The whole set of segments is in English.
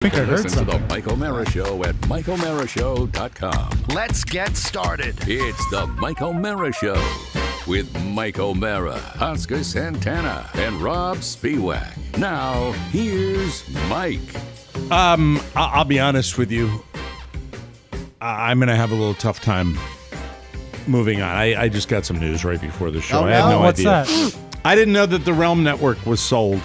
I think I heard Listen to something. the Mike O'Mara Show at MikeO'MaraShow.com. Let's get started. It's the Mike O'Mara Show with Mike O'Mara, Oscar Santana, and Rob Spiewak. Now, here's Mike. I'll be honest with you. I'm going to have a little tough time moving on. I just got some news right before the show. Oh, I had no what's idea. that? I didn't know that the Realm Network was sold.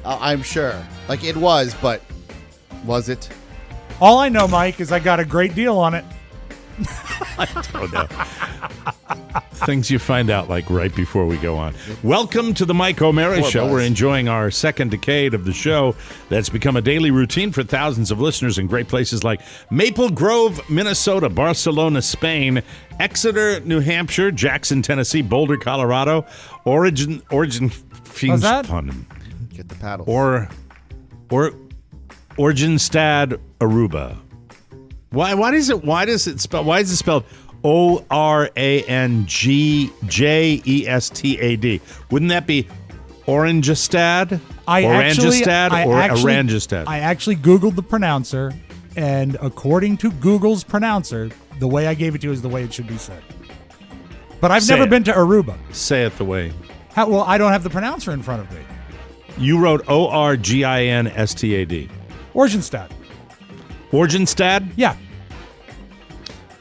I'm sure. Like, it was, but was it? All I know, Mike, is I got a great deal on it. I don't know. Things you find out like right before we go on. Welcome to the Mike O'Mara Show. Buzz. We're enjoying our second decade of the show that's become a daily routine for thousands of listeners in great places like Maple Grove, Minnesota, Barcelona, Spain, Exeter, New Hampshire, Jackson, Tennessee, Boulder, Colorado, Origin How's that? Get the paddles. or Originstad, Aruba. Why is it spelled Orangjestad? Wouldn't that be Orangestad? Orangestad? I actually Googled the pronouncer, and according to Google's pronouncer, the way I gave it to you is the way it should be said. But I've Say never it. been to Aruba. Say it the way. Well, I don't have the pronouncer in front of me. You wrote Orginstad. Originstad. Originstad? Yeah.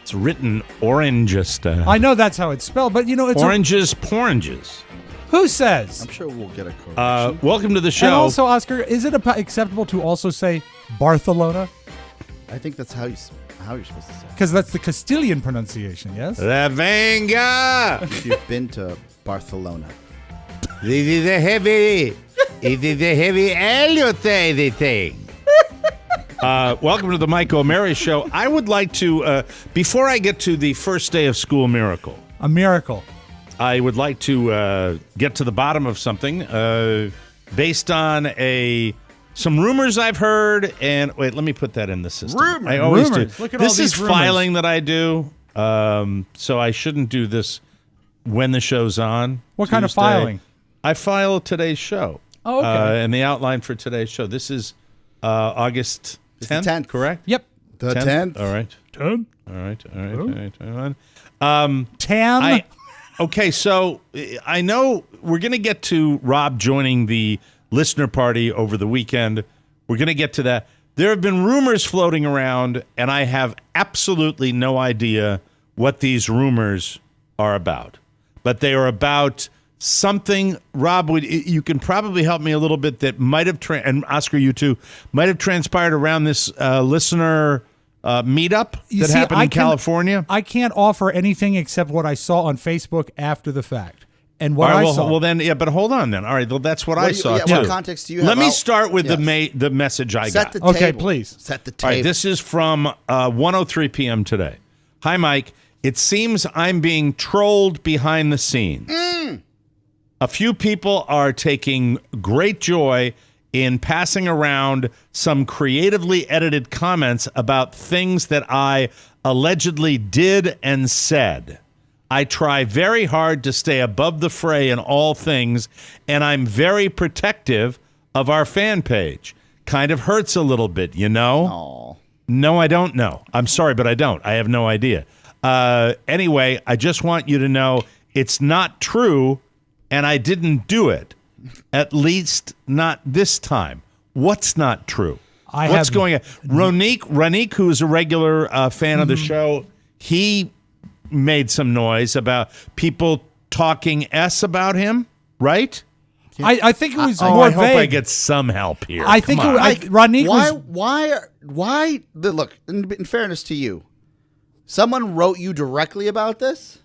It's written Orangestad. I know that's how it's spelled, but you know, it's Oranges, poranges. who says? I'm sure we'll get a correction. Welcome to the show. And also, Oscar, is it acceptable to also say Barcelona? I think that's how you're supposed to say Because that's the Castilian pronunciation, yes? La Venga! it. If you've been to Barcelona. This is a heavy. It is a heavy allotated thing. Welcome to the Mike O'Mara Show. I would like to, before I get to the first day of school miracle, A miracle. I would like to get to the bottom of something based on some rumors I've heard. And wait, let me put that in the system. Rumors. I always Rumors. do. Look at all This these is rumors. filing that I do, so I shouldn't do this when the show's on. What kind of Tuesday. filing? I file today's show. Oh, okay. And the outline for today's show. This is August 10th, It's the 10th. correct? Yep. The 10th. All right. 10. All right. Tam. Okay, so I know we're going to get to Rob joining the listener party over the weekend. We're going to get to that. There have been rumors floating around, and I have absolutely no idea what these rumors are about. But they are about something, Rob, you can probably help me a little bit, that might have, and Oscar, you too, might have transpired around this listener meetup that happened in California. I can't offer anything except what I saw on Facebook after the fact. And what All right, I saw. well, then, yeah, but hold on then. All right, well, that's what I saw, too. What context do you have? Let me start with Yes. the message I Set got. the Okay, table. please. Set the All table. right, this is from 1:03 p.m. today. Hi, Mike. It seems I'm being trolled behind the scenes. A few people are taking great joy in passing around some creatively edited comments about things that I allegedly did and said. I try very hard to stay above the fray in all things, and I'm very protective of our fan page. Kind of hurts a little bit, you know? Aw. No, I don't know. I'm sorry, but I don't. I have no idea. Anyway, I just want you to know it's not true, and I didn't do it. At least not this time. What's not true? What's going on? Ronique, who is a regular fan of the show, he made some noise about people talking S about him, right? I think it was Oh, more I hope vague. I get some help here. I think Come on. Ronique was. Why? Look, in fairness to you, someone wrote you directly about this?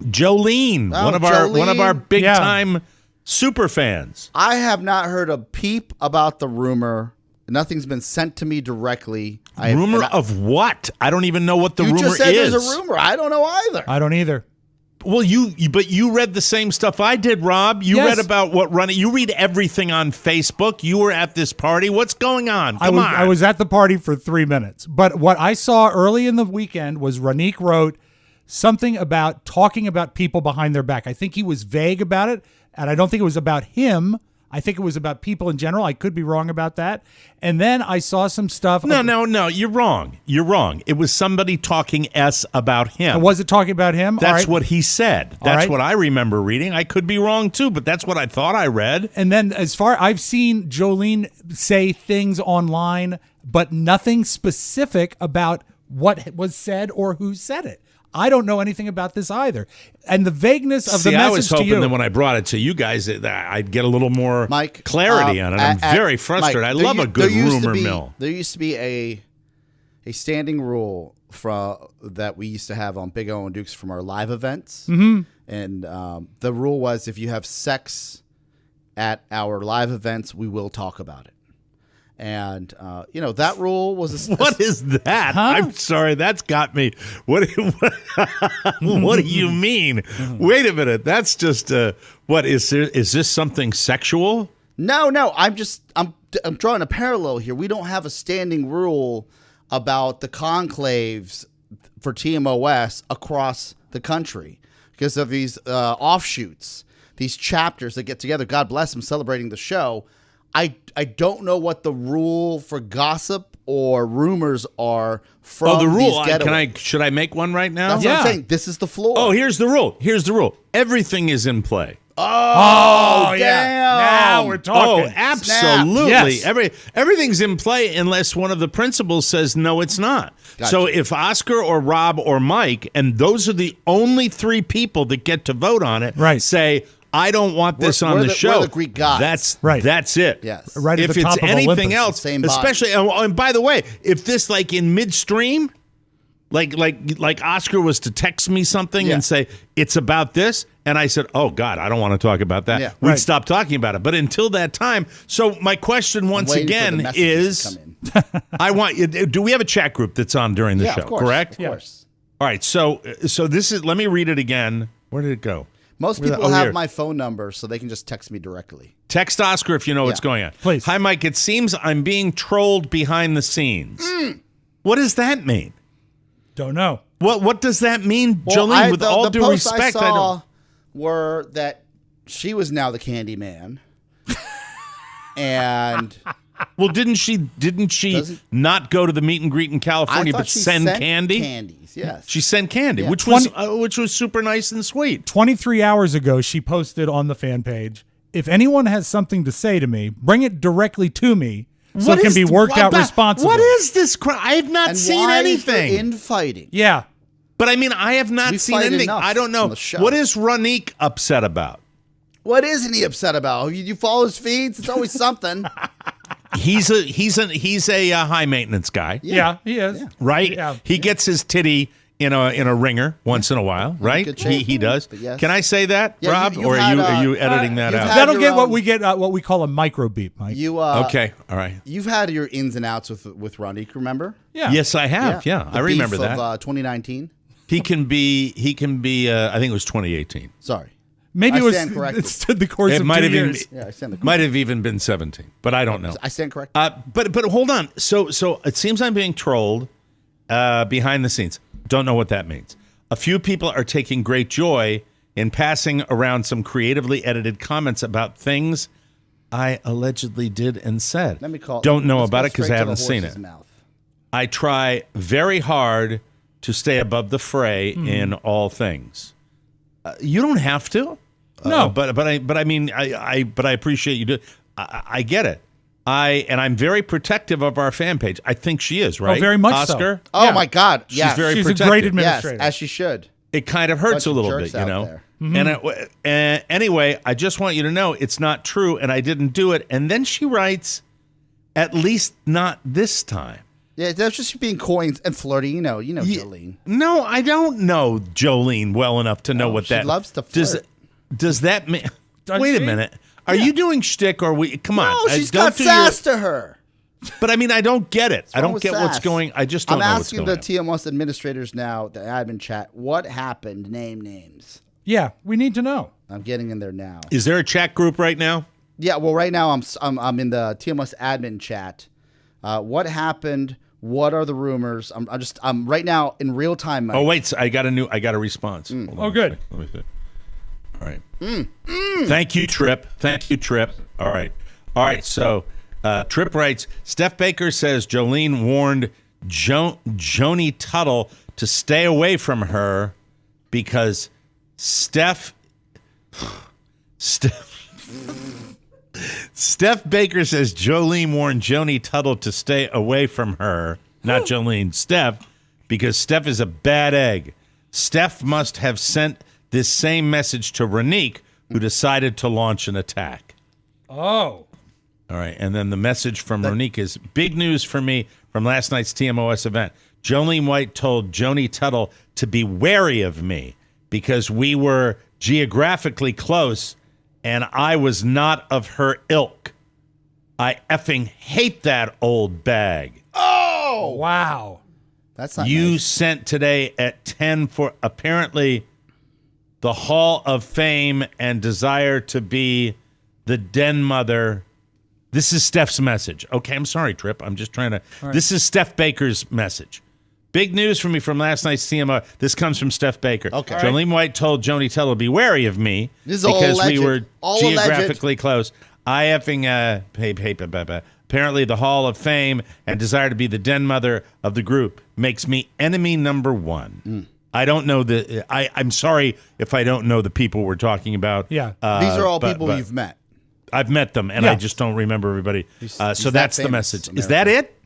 Jolene, Oh, one of our big time super fans. I have not heard a peep about the rumor. Nothing's been sent to me directly. Rumor of what? I don't even know what the you rumor just said is. there's a rumor. I don't know either. I don't either. Well, but you read the same stuff I did, Rob. You Yes. read about what running. You read everything on Facebook. You were at this party. What's going on? Come on. I was at the party for 3 minutes. But what I saw early in the weekend was Ronique wrote something about talking about people behind their back. I think he was vague about it. and I don't think it was about him. I think it was about people in general. I could be wrong about that. And then I saw some stuff. No. You're wrong. You're wrong. It was somebody talking about him. Was it talking about him? That's what he said. That's right. what I remember reading. I could be wrong too, but that's what I thought I read. And then I've seen Jolene say things online, but nothing specific about what was said or who said it. I don't know anything about this either. And the vagueness of the message I was hoping to you, that when I brought it to you guys, that I'd get a little more Mike, clarity on it. I'm very frustrated. Mike, I love a good rumor mill. There used to be a standing rule that we used to have on Big O and Dukes from our live events. Mm-hmm. And the rule was if you have sex at our live events, we will talk about it. And, that rule was... What is that? Huh? I'm sorry. That's got me. What do you mean? Wait a minute. That's just... what is there? Is this something sexual? No. I'm drawing a parallel here. We don't have a standing rule about the conclaves for TMOS across the country because of these offshoots, these chapters that get together. God bless them, celebrating the show. I don't know what the rule for gossip or rumors are from the rule. these getaways. Should I make one right now? That's what I'm saying. This is the floor. Oh, here's the rule. Everything is in play. Oh, damn. Now we're talking. Oh, absolutely. Yes. Everything's in play unless one of the principals says no, it's not. Gotcha. So if Oscar or Rob or Mike, and those are the only three people that get to vote on it, right, say, I don't want this on the show. We're the Greek gods. That's right. That's it. Yes. Right at if the top it's of anything Olympus. else, Same body. especially, and by the way, if this like in midstream, like Oscar was to text me something and say it's about this, and I said, "Oh God, I don't want to talk about that." Yeah. We'd stop talking about it. But until that time, so my question once again is, I want you. Do we have a chat group that's on during the show? Of course, correct. Of course. All right. So this is. Let me read it again. Where did it go? Most people have my phone number, so they can just text me directly. Text Oscar if you know what's going on. Please. Hi, Mike. It seems I'm being trolled behind the scenes. What does that mean? Don't know. What does that mean, Well, Jolene? With all the due posts respect, I I saw don't. were that she was now the candy man, and Well, didn't she not go to the meet and greet in I California, thought but she send sent candy? Candies, yes. She sent candy, Yeah. which was super nice and sweet. 23 hours ago, she posted on the fan page, if anyone has something to say to me, bring it directly to me so it can be worked out responsibly. What is this crap? I have not And seen why anything. Is there infighting? Yeah. But I mean, I have not We seen fight anything. enough I don't on know. the show. What is Ronique upset about? What isn't he upset about? You follow his feeds? It's always something. He's a high maintenance guy. Yeah, he is. Right? Yeah. He gets his titty in a ringer once in a while, right? good shape. He does. But yes. Can I say that, Yeah, Rob, you've or had, are you editing that you've out? had- That'll your get own- what we call a micro beat, Mike. Okay, all right. You've had your ins and outs with Ronique, remember? Yeah. Yes, I have. Yeah, The I remember beef that. Of 2019. He can be. I think it was 2018. Sorry. Maybe I it was stand corrected. it stood the course It of might 2 have even years. Yeah, I stand the might have even been 17, but I don't know. I stand corrected. But hold on. So it seems I'm being trolled behind the scenes. Don't know what that means. A few people are taking great joy in passing around some creatively edited comments about things I allegedly did and said. Let me call. Don't know let's about go it because straight I to the haven't seen horse's it. mouth. I try very hard to stay above the fray in all things. You don't have to. No. But I mean I appreciate you do. I get it. I'm very protective of our fan page. I think she is, right? Oh, very much so. Oscar? Oh Yeah. my God! She's Yeah, very She's protective. a great yes, administrator. as she should. It kind of hurts Bunch a of little jerks bit, you out know. there. And anyway, I just want you to know it's not true, and I didn't do it. And then she writes, "At least not this time." Yeah, that's just being coy and flirty. You know, Jolene. No, I don't know Jolene well enough to know what she that loves to flirt. Does that mean? Does Wait she? a minute. Are you doing shtick or we? Come on. No, she's don't got do sass to her. But I mean, I don't get it. I wrong don't with get what's sass? going. I just don't I'm know what's asking going the on. TMOS administrators now, the admin chat, what happened? Name names. Yeah, we need to know. I'm getting in there now. Is there a chat group right now? Yeah, well, right now I'm in the TMOS admin chat. What happened? What are the rumors? I'm right now in real time. Mike. Oh wait, I got a response. Hold on Oh, a good. second. Let me see. All right. Thank you, Trip. All right. So Trip writes, Steph Baker says Jolene warned Joni Tuttle to stay away from her because Steph Baker says Jolene warned Joni Tuttle to stay away from her, not Jolene, Steph, because Steph is a bad egg. Steph must have sent this same message to Ronique, who decided to launch an attack. Oh. All right, and then the message from Ronique is, big news for me from last night's TMOS event. Jolene White told Joni Tuttle to be wary of me because we were geographically close and I was not of her ilk. I effing hate that old bag. Oh! Wow. That's not You nice. sent today at 10 for apparently the Hall of Fame and desire to be the den mother. This is Steph's message. Okay, I'm sorry, Trip. I'm just trying to. Right. This is Steph Baker's message. Big news for me from last night's CMO. This comes from Steph Baker. Okay. Jolene White told Joni Tuttle to be wary of me This is all because alleged. we were All geographically close. I effing apparently the Hall of Fame and desire to be the den mother of the group makes me enemy number one. I don't know I'm sorry if I don't know the people we're talking about. Yeah. These are all but- people but you've met. I've met them, and Yeah. I just don't remember everybody. He's So that that's the famous, message. Is America. that it?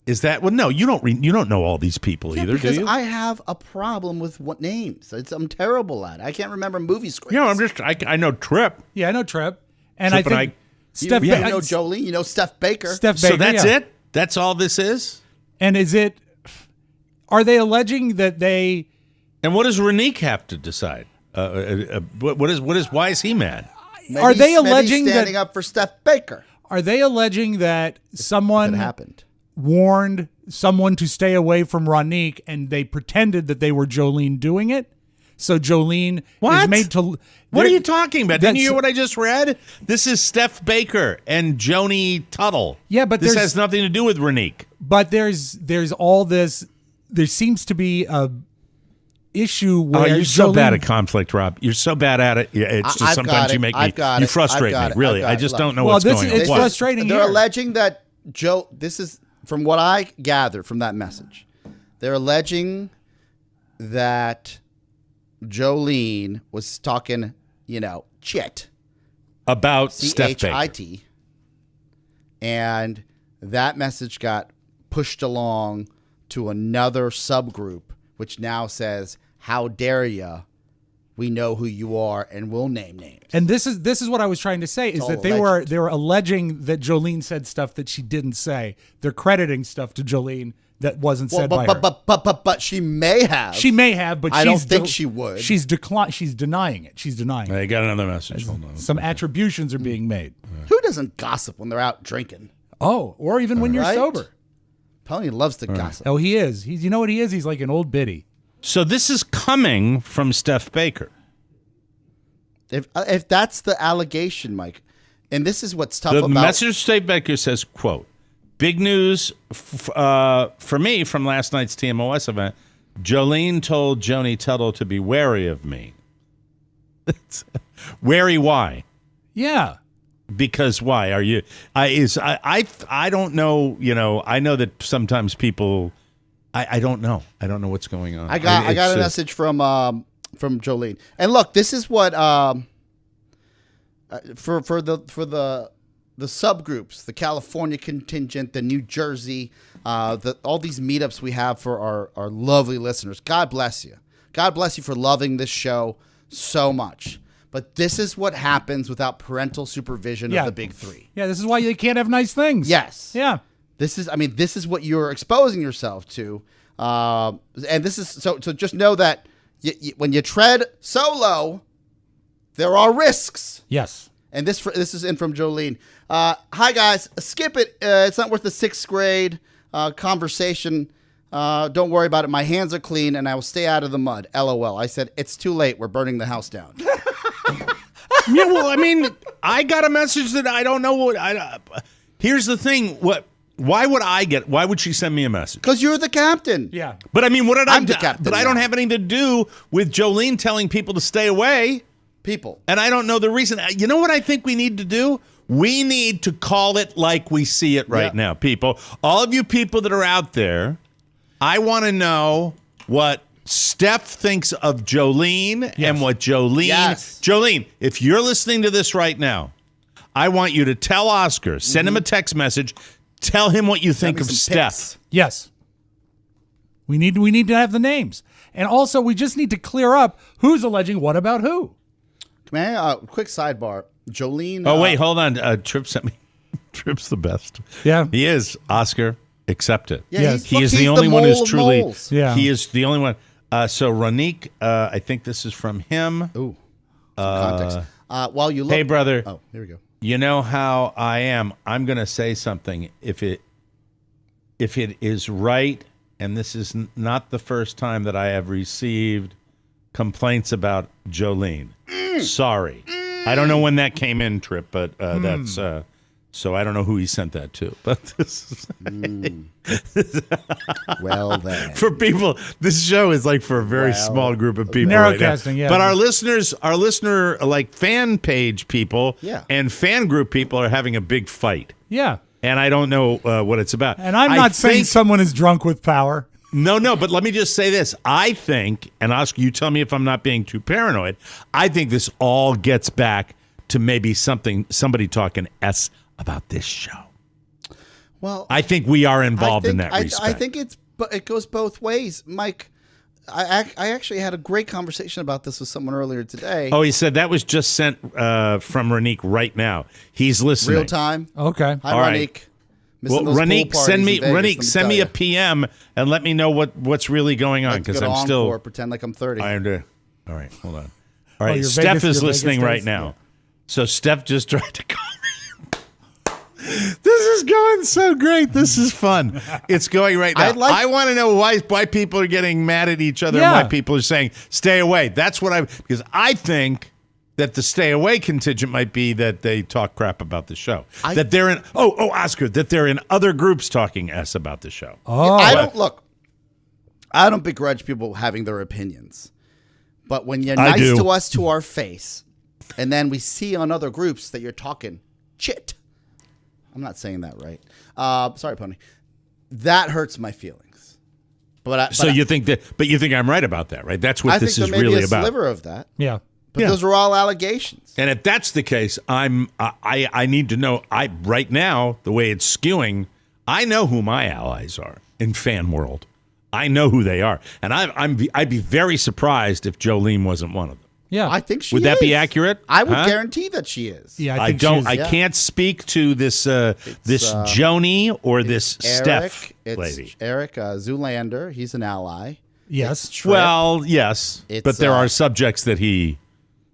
Is that no? You don't know all these people either, do Because you? I have a problem with what names. I'm terrible at it. I can't remember movie scripts. I know Trip. Yeah, I know Trip. And Trip I think Steph you Ba- know Jolene. You know Steph Baker. Steph Baker. So that's yeah. it. That's all this is. And are they alleging that they And what does Ronique have to decide? Why is he mad? are they Maybe alleging standing that up for Steph Baker? are they alleging that It someone happened. warned someone to stay away from Ronique and they pretended that they were Jolene doing it? So Jolene What? is made to What are you talking about? Didn't you That's- hear what I just read? This is Steph Baker and Joni Tuttle. Yeah, but this there's- has nothing to do with Ronique. But there's all this. There seems to be a issue where You're so Jolene- bad at conflict, Rob. You're so bad at it. Yeah, it's just I've sometimes got you it. make I've me. got You it. frustrate I've me. got it. Really, I've got I it. just Look. don't know Well, what's this going is- on. it's What? frustrating. They're here. alleging that this is from what I gathered from that message. They're alleging that Jolene was talking, chit, About Steph Baker. CHIT, and that message got pushed along to another subgroup, which now says, "How dare ya? We know who you are, and we'll name names." And this is what I was trying to say is all that they were alleging that Jolene said stuff that she didn't say. They're crediting stuff to Jolene that wasn't said by her. But she may have. She may have, but I don't she's think she would. She's She's denying it. She's denying it. I got another message. Hold on. Some attributions are being made. Who doesn't gossip when they're out drinking? Oh, or even when you're Right? sober. Pony loves to gossip. Oh, he is. You know what he is? He's like an old biddy. So this is coming from Steph Baker. If that's the allegation, Mike, and this is what's tough The about message Steph Baker says, quote, big news for me from last night's TMOS event. Jolene told Joni Tuttle to be wary of me. Wary why? Yeah. Because why are you? I don't know. I know that sometimes people. I don't know. I don't know what's going on. I got a message from Jolene, and look, this is what for the subgroups, the California contingent, the New Jersey, all these meetups we have for our lovely listeners. God bless you. God bless you for loving this show so much. But this is what happens without parental supervision Yeah. of the big three. Yeah, this is why you can't have nice things. Yes. Yeah. This is what you're exposing yourself to, and this is so. Just know that when you tread solo, there are risks. Yes. And this is in from Jolene. Hi guys, skip it. It's not worth the 6th grade conversation. Don't worry about it. My hands are clean, and I will stay out of the mud. LOL. I said it's too late. We're burning the house down. Yeah, well, I mean, I got a message that I don't know what. Here's the thing. Why would she send me a message? Because you're the captain. Yeah. But I mean, what did I'm do? the captain But I don't now. have anything to do with Jolene telling people to stay away. People. And I don't know the reason. You know what I think we need to do? We need to call it like we see it right now, people. All of you people that are out there, I want to know what Steph thinks of Jolene and what Jolene. Yes. Jolene, if you're listening to this right now, I want you to tell Oscar, send him a text message, tell him what you think of Steph. Pics. Yes. We need to have the names. And also, we just need to clear up who's alleging what about who. May I, quick sidebar. Jolene. Oh, wait, hold on. Trip sent me. Trip's the best. Yeah. He is. Oscar, accept it. Yeah, Yes. He is the only one who's truly. moles. Yeah. He is the only one. So, Ronique, I think this is from him. Ooh. Some context. While you look. Hey, brother. Oh, here we go. You know how I am. I'm going to say something. If it is right, and this is not the first time that I have received complaints about Jolene. Sorry. I don't know when that came in, Trip, but that's so I don't know who he sent that to. But this is Well, then. for people. This show is like for a very small group of people. Right now. Narrowcasting, yeah. But our listener like fan page people and fan group people are having a big fight. Yeah. And I don't know what it's about. And I'm not saying someone is drunk with power. No, but let me just say this. I think, and Oscar, you tell me if I'm not being too paranoid, I think this all gets back to maybe somebody talking S about this show. Well, I think we are involved in that respect. I think it goes both ways. Mike, I actually had a great conversation about this with someone earlier today. Oh, he said that was just sent from Ronique right now. He's listening. Real time. Okay. Hi, All Ronique. right. Missing Well, those pool Ronique, parties send in me Vegas, let Ronique, send me tell a PM and let me know what's really going on ya. because Good I'm still. encore, pretend like I'm 30. I under. All right, hold on. All right, your Steph Vegas- is your listening Vegas right days? now. So Steph just tried to call me. This is going so great. This is fun. It's going right now. I want to know why people are getting mad at each other and why people are saying stay away. That's what because I think that the stay away contingent might be that they talk crap about the show. That they're in Oscar, that they're in other groups talking S about the show. Oh. I don't begrudge people having their opinions. But when you're nice to us to our face, and then we see on other groups that you're talking shit. I'm not saying that right. Sorry, Pony. That hurts my feelings. But you think I'm right about that, right? That's what this is really about. I think there may be a sliver of that. Yeah. But those are all allegations. And if that's the case, I need to know. Right now, the way it's skewing, I know who my allies are in fan world. I know who they are, and I'd be very surprised if Jolene wasn't one of them. Yeah, I think she would is. that be accurate? I would guarantee that she is. Yeah, I don't. I can't speak to this this Joni or this Steph lady. Eric Zoolander. He's an ally. Yes. Well, yes, but there are subjects that he.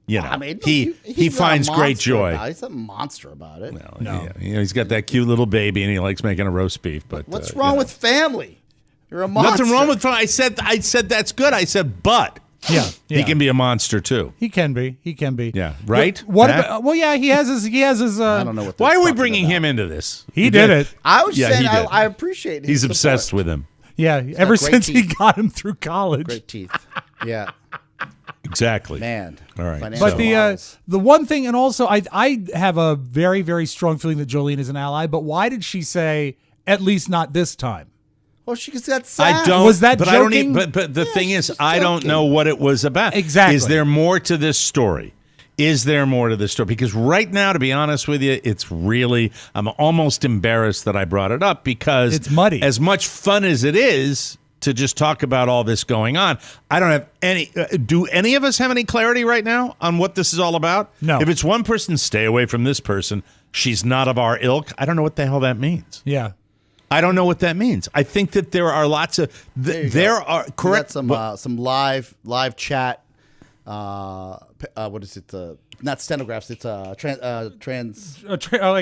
I mean, he finds great joy. He's a monster about it. Well, no, he's got that cute little baby, and he likes making a roast beef. But what's wrong with family? You're a monster. Nothing wrong with family. I said that's good. I said, but he can be a monster too. He can be. Yeah, right. What about? Well, yeah, he has his. I don't know what. Why are we bringing him into this? He did it. I was saying I appreciate. He's obsessed with him. Yeah, ever since he got him through college. Great teeth. Yeah. Exactly. Man. All right. But the one thing, and also I have a very, very strong feeling that Jolene is an ally, but why did she say, at least not this time? Well, she got sad. I don't. Was that but joking? But the thing is, I don't know what it was about. Exactly. Is there more to this story? Is there more to this story? Because right now, to be honest with you, it's really, I'm almost embarrassed that I brought it up because it's muddy. As much fun as it is to just talk about all this going on, I don't have any. Do any of us have any clarity right now on what this is all about? No. If it's one person, stay away from this person. She's not of our ilk. I don't know what the hell that means. Yeah. I don't know what that means. I think that there are lots of there are correct some live chat. What is it? Not stenographs. It's like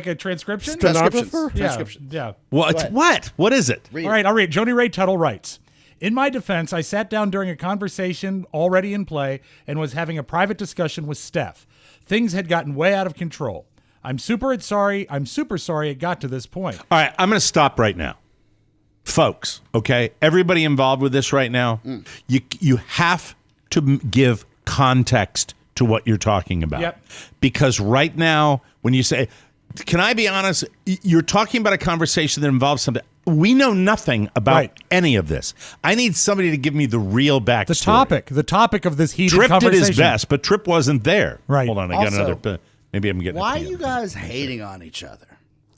a transcription. Transcriptions. Yeah. What is it? All right, I'll read. Joni Ray Tuttle writes, in my defense, I sat down during a conversation already in play and was having a private discussion with Steph. Things had gotten way out of control. I'm super sorry it got to this point. All right, I'm going to stop right now. Folks, okay? Everybody involved with this right now, you have to give context to what you're talking about. Yep. Because right now, when you say, can I be honest? You're talking about a conversation that involves something. We know nothing about any of this. I need somebody to give me the real backstory. The topic of this heated Tripp conversation. did his best, but Tripp wasn't there. Right. Hold on, I got another. Maybe I'm getting. Why are you guys hating on each other?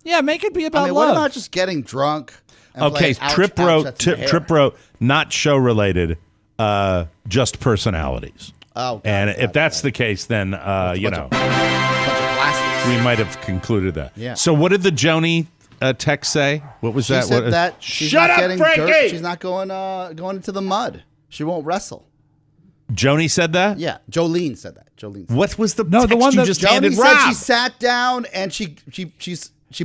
Yeah, make it be about I mean, love. what about just getting drunk? And Okay, playing Tripp ouch, wrote. that's my hair? Tripp wrote not show related, just personalities. Oh, God, and if God, that's God. the case, then you know, Bunch of plastics. we might have concluded that. Yeah. So what did the Joni text say? What was She that? said What, that she's shut not up, getting Frankie! dirt. She's not going into the mud. She won't wrestle. Joni said that. Yeah, Jolene said that. Jolene. Said What was the No, the text one you that just Joni handed said Rob? she sat down and she's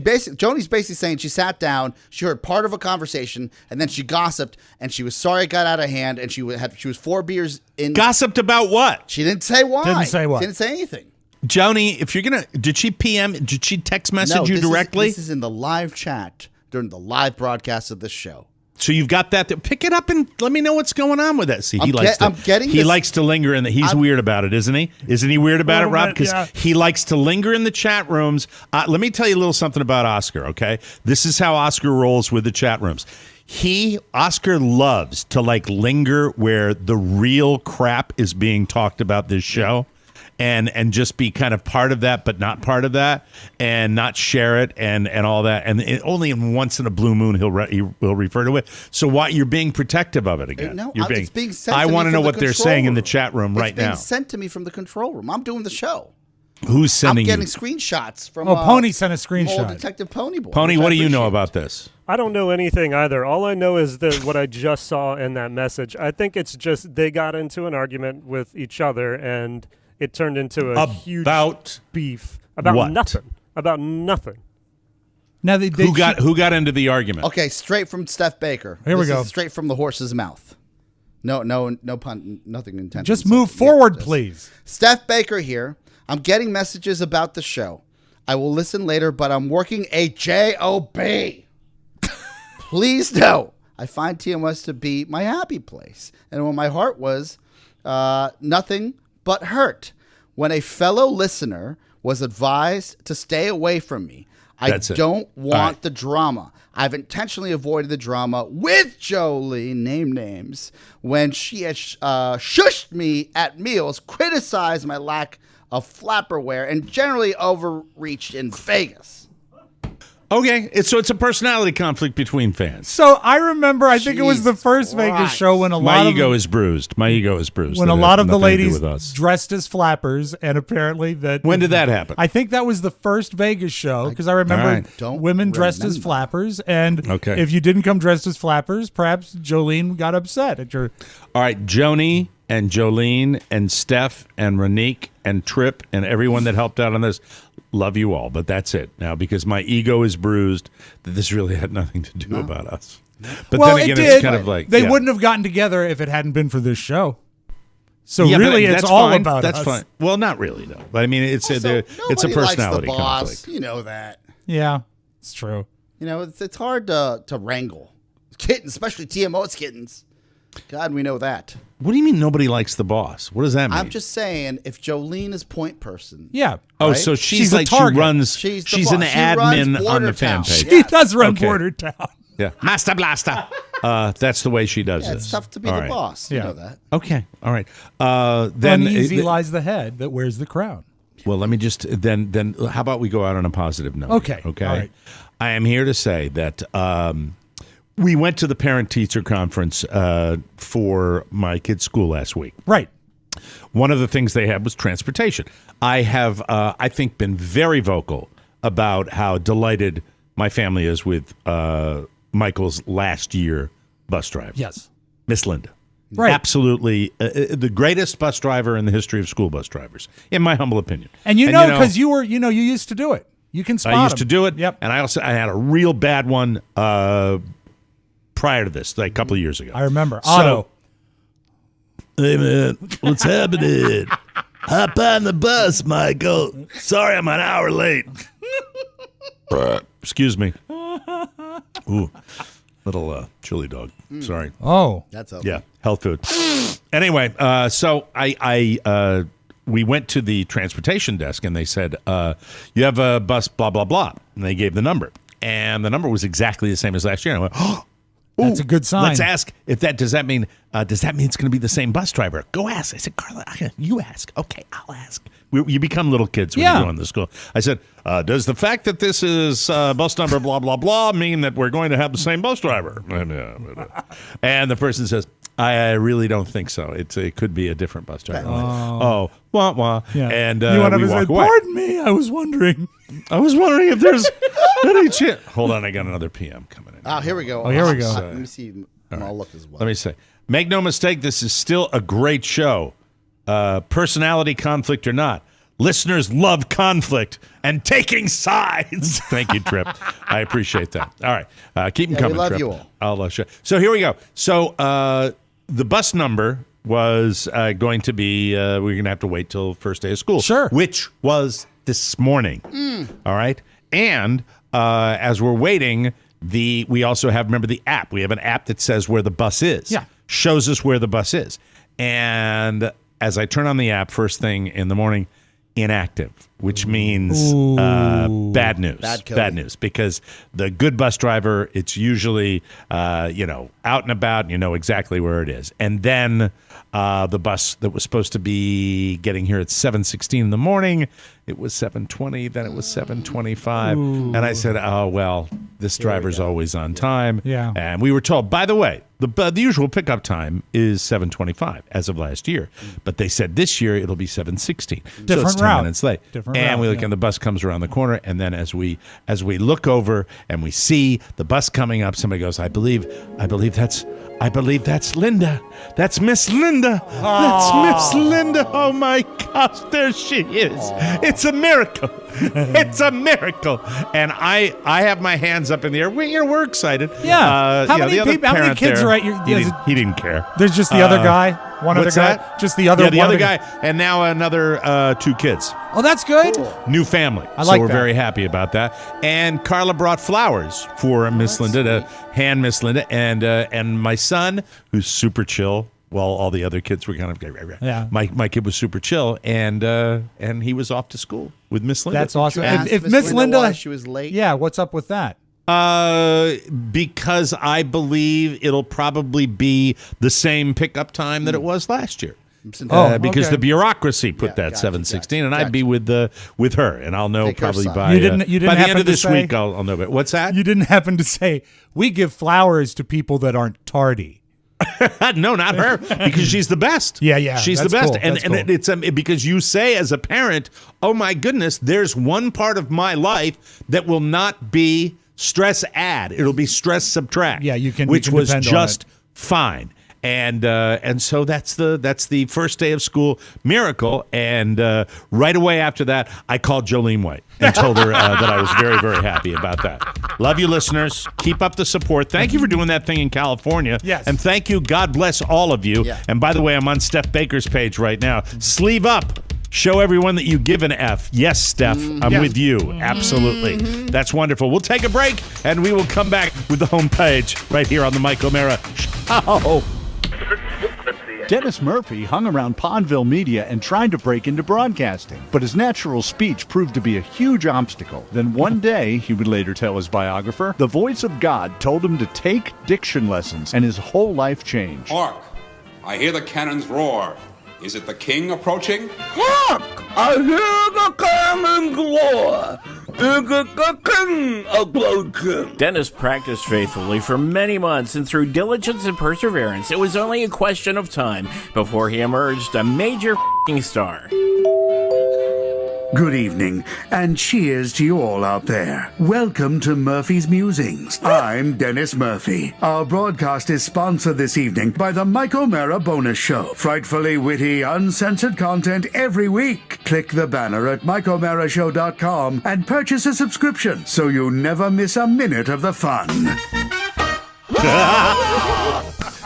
basically Joni's basically saying she sat down, she heard part of a conversation, and then she gossiped and she was sorry it got out of hand and she was 4 beers in. Gossiped about what? She didn't say why. Didn't say what. Didn't say anything. Joni, if you're gonna, did she text message you this directly? This is in the live chat during the live broadcast of this show. So you've got that. Pick it up and let me know what's going on with that. See, I'm getting he this- likes to linger in the. He's weird about it, isn't he? Isn't he weird about it, Little Rob? bit, Because yeah. he likes to linger in the chat rooms. Let me tell you a little something about Oscar. Okay, this is how Oscar rolls with the chat rooms. Oscar loves to like linger where the real crap is being talked about this show. And just be kind of part of that, but not part of that, and not share it, and all that, and only once in a blue moon he will refer to it. So why you're being protective of it again? No, You're it's being sent I to me want to from know the what they're control saying in the room. chat room right It's being now. sent to me from the control room. I'm doing the show. Who's sending I'm getting you? screenshots from. Pony sent a from old screenshot. Detective Pony Boy. Pony, which what I do you know appreciate. about this? I don't know anything either. All I know is that what I just saw in that message. I think it's just they got into an argument with each other and it turned into a huge beef about what? nothing. About nothing. Now they Who got into the argument? Okay, straight from Steph Baker. Here we This go. is straight from the horse's mouth. No pun, nothing intended. just move forward, please. Steph Baker here. I'm getting messages about the show. I will listen later, but I'm working a job. Please know, I find TMS to be my happy place, and when my heart was nothing but hurt. When a fellow listener was advised to stay away from me, I don't want the drama. I've intentionally avoided the drama with Jolie, name names, when she has shushed me at meals, criticized my lack of flapperware, and generally overreached in Vegas. Okay, so it's a personality conflict between fans. So I remember, I think it was the Jesus first Vegas Christ. show when a My lot ego of is bruised. My ego is bruised. when That a has lot of the nothing to do ladies with us. dressed as flappers, and apparently that. When did that happen? I think that was the first Vegas show because I remember All right. Don't women dressed as remember. flappers, and Okay. if you didn't come dressed as flappers, perhaps Jolene got upset at your. All right, Joni and Jolene and Steph and Ronique and Tripp and everyone that helped out on this, love you all, but that's it now because my ego is bruised that this really had nothing to do about us. But well, then again, it did. it's kind of like they wouldn't have gotten together if it hadn't been for this show. So Yeah, but really, it's that's all fine. about that's us. fine. Well, not really though. I mean, it's a Also, it's a nobody personality likes the boss. conflict. You know that. Yeah, it's true. You know, it's hard to wrangle. Kittens, especially TMO's kittens. God, we know that. What do you mean nobody likes the boss? What does that mean? I'm just saying, if Jolene is point person, Yeah. oh, right? so she's She's a like she target. runs. She's the She's an boss. She runs admin on the Border fan Town. page. He Yeah. does run Okay. Border Town. Yeah, Master Blaster. That's the way she does yeah, it. it's tough to be All the right. boss. You Yeah. know that. Okay, all right. Then Uneasy lies the head that wears the crown. well, let me just then. How about we go out on a positive note? Okay, Okay. all right. I am here to say that we went to the parent teacher conference for my kid's school last week. Right. One of the things they had was transportation. I have, I think, been very vocal about how delighted my family is with Michael's last year bus driver. Yes. Miss Linda. Right. Absolutely the greatest bus driver in the history of school bus drivers, in my humble opinion. And you know, because you were, you used to do it. You can spot I used him. to do it. Yep. And I had a real bad one prior to this, like a couple of years ago. I remember. So- Otto. Hey, man, what's happening? Hop on the bus, Michael. Sorry, I'm an hour late. Excuse me. Ooh, little chili dog. Sorry. Oh. That's okay. Yeah, health food. Anyway, so I we went to the transportation desk and they said, you have a bus, blah, blah, blah. And they gave the number. And the number was exactly the same as last year. And I went, oh, that's a good sign. Let's ask if does that mean it's going to be the same bus driver? Go ask. I said, Carla, you ask. Okay, I'll ask. You become little kids when you go into school. I said, does the fact that this is bus number blah, blah, blah mean that we're going to have the same bus driver? And the person says, I really don't think so. It could be a different bus driver. Wah, wah. Yeah. And you went up we and walk said, away. pardon me, I was wondering if there's any chance. Hold on, I got another PM coming in. Oh, here we go. Oh, here we go. Let me see. I'll look as well. Let me say, make no mistake, this is still a great show. Personality conflict or not. Listeners love conflict and taking sides. Thank you, Trip. I appreciate that. All right. Keep them coming, we love Trip. you all. I'll show. So here we go. So the bus number was going to be, we're going to have to wait till first day of school. Sure. Which was this morning. All right. And as we're waiting, we also have, remember the app. We have an app that says where the bus is. Yeah. Shows us where the bus is. And as I turn on the app first thing in the morning, inactive, which means bad news. Bad news, because the good bus driver, it's usually out and about, and you know exactly where it is. And then the bus that was supposed to be getting here at 7:16 in the morning, it was 7:20, then it was 7:25. And I said, oh, well, this driver's always on time. Yeah. And we were told, by the way, the usual pickup time is 7:25 as of last year. But they said this year it'll be 7:16. So it's 10 minutes late. And we look, and the bus comes around the corner. And then as we look over and we see the bus coming up, somebody goes, I believe that's Linda. That's Miss Linda. That's Miss Linda. Oh my gosh, there she is. It's a miracle. It's a miracle. And I have my hands up in the air. We're excited. Yeah. How many kids there, are at your? He didn't care. There's just the other guy. One other guy. That? Just the other. Yeah, the other guy, and now another 2 kids. Oh, that's good. New family. I like so we're that. very happy about that. And Carla brought flowers for Miss Linda to hand Miss Linda, and my son, who's super chill. Well, all the other kids were kind of My kid was super chill, and he was off to school with Miss Linda. That's awesome. If Miss Miss Linda, why she was late. Yeah, what's up with that? Because I believe it'll probably be the same pickup time that it was last year. Because the bureaucracy put that 7:16, and I'd be with her, and I'll know probably by you didn't by the end of this say, week. I'll know. But what's that? You didn't happen to say we give flowers to people that aren't tardy. No, not her, because she's the best. Yeah, she's the best, and it's because you say as a parent, oh my goodness, there's one part of my life that will not be stress add; it'll be stress subtract. Yeah, you can, which you can was just fine. And so that's the first day of school miracle. And right away after that, I called Jolene White and told her that I was very, very happy about that. Love you, listeners. Keep up the support. Thank you for doing that thing in California. Yes. And thank you. God bless all of you. Yeah. And by the way, I'm on Steph Baker's page right now. Sleeve up. Show everyone that you give an F. Yes, Steph, I'm with you. Absolutely. That's wonderful. We'll take a break, and we will come back with the homepage right here on the Mike O'Mara Show. Dennis Murphy hung around Podville Media and tried to break into broadcasting, but his natural speech proved to be a huge obstacle. Then one day, he would later tell his biographer, the voice of God told him to take diction lessons, and his whole life changed. Hark! I hear the cannons roar. Is it the king approaching? Hark! I hear the cannons roar. Is it the king approaching? Dennis practiced faithfully for many months, and through diligence and perseverance, it was only a question of time before he emerged a major star. Good evening, and cheers to you all out there. Welcome to Murphy's Musings. I'm Dennis Murphy. Our broadcast is sponsored this evening by the Mike O'Mara Bonus Show. Frightfully witty, uncensored content every week. Click the banner at MikeO'MaraShow.com and purchase a subscription so you never miss a minute of the fun.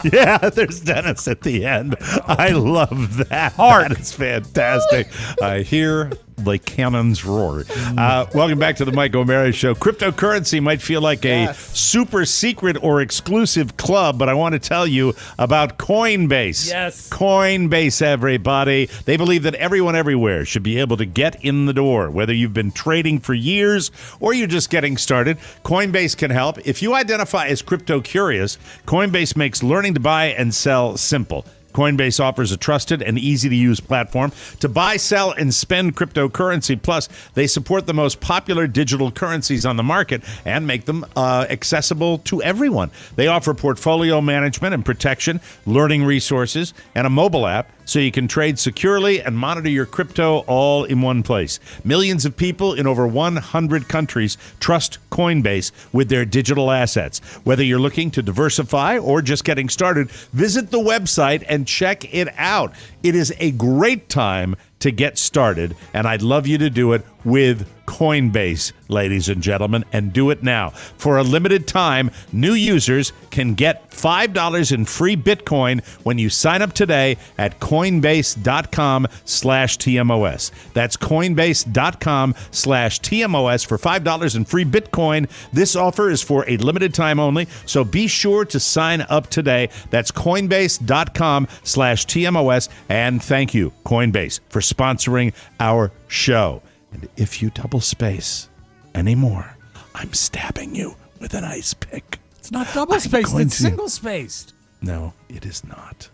Yeah, there's Dennis at the end. I love that. Hard. That is fantastic. I hear the cannons roar. Welcome back to the Mike O'Mara Show. Cryptocurrency might feel like a super secret or exclusive club, but I want to tell you about Coinbase. Yes. Coinbase, everybody. They believe that everyone everywhere should be able to get in the door. Whether you've been trading for years or you're just getting started, Coinbase can help. If you identify as crypto curious, Coinbase makes learning to buy and sell simple. Coinbase offers a trusted and easy-to-use platform to buy, sell, and spend cryptocurrency. Plus, they support the most popular digital currencies on the market and make them accessible to everyone. They offer portfolio management and protection, learning resources, and a mobile app so you can trade securely and monitor your crypto all in one place. Millions of people in over 100 countries trust Coinbase with their digital assets. Whether you're looking to diversify or just getting started, visit the website and check it out. It is a great time to get started, and I'd love you to do it with Coinbase, ladies and gentlemen, and do it now. For a limited time, new users can get $5 in free Bitcoin when you sign up today at Coinbase.com/TMOS. That's Coinbase.com/TMOS for $5 in free Bitcoin. This offer is for a limited time only, so be sure to sign up today. That's Coinbase.com/TMOS. And thank you, Coinbase, for sponsoring our show. And if you double space anymore, I'm stabbing you with an ice pick. It's not double spaced, it's single spaced. No, it is not.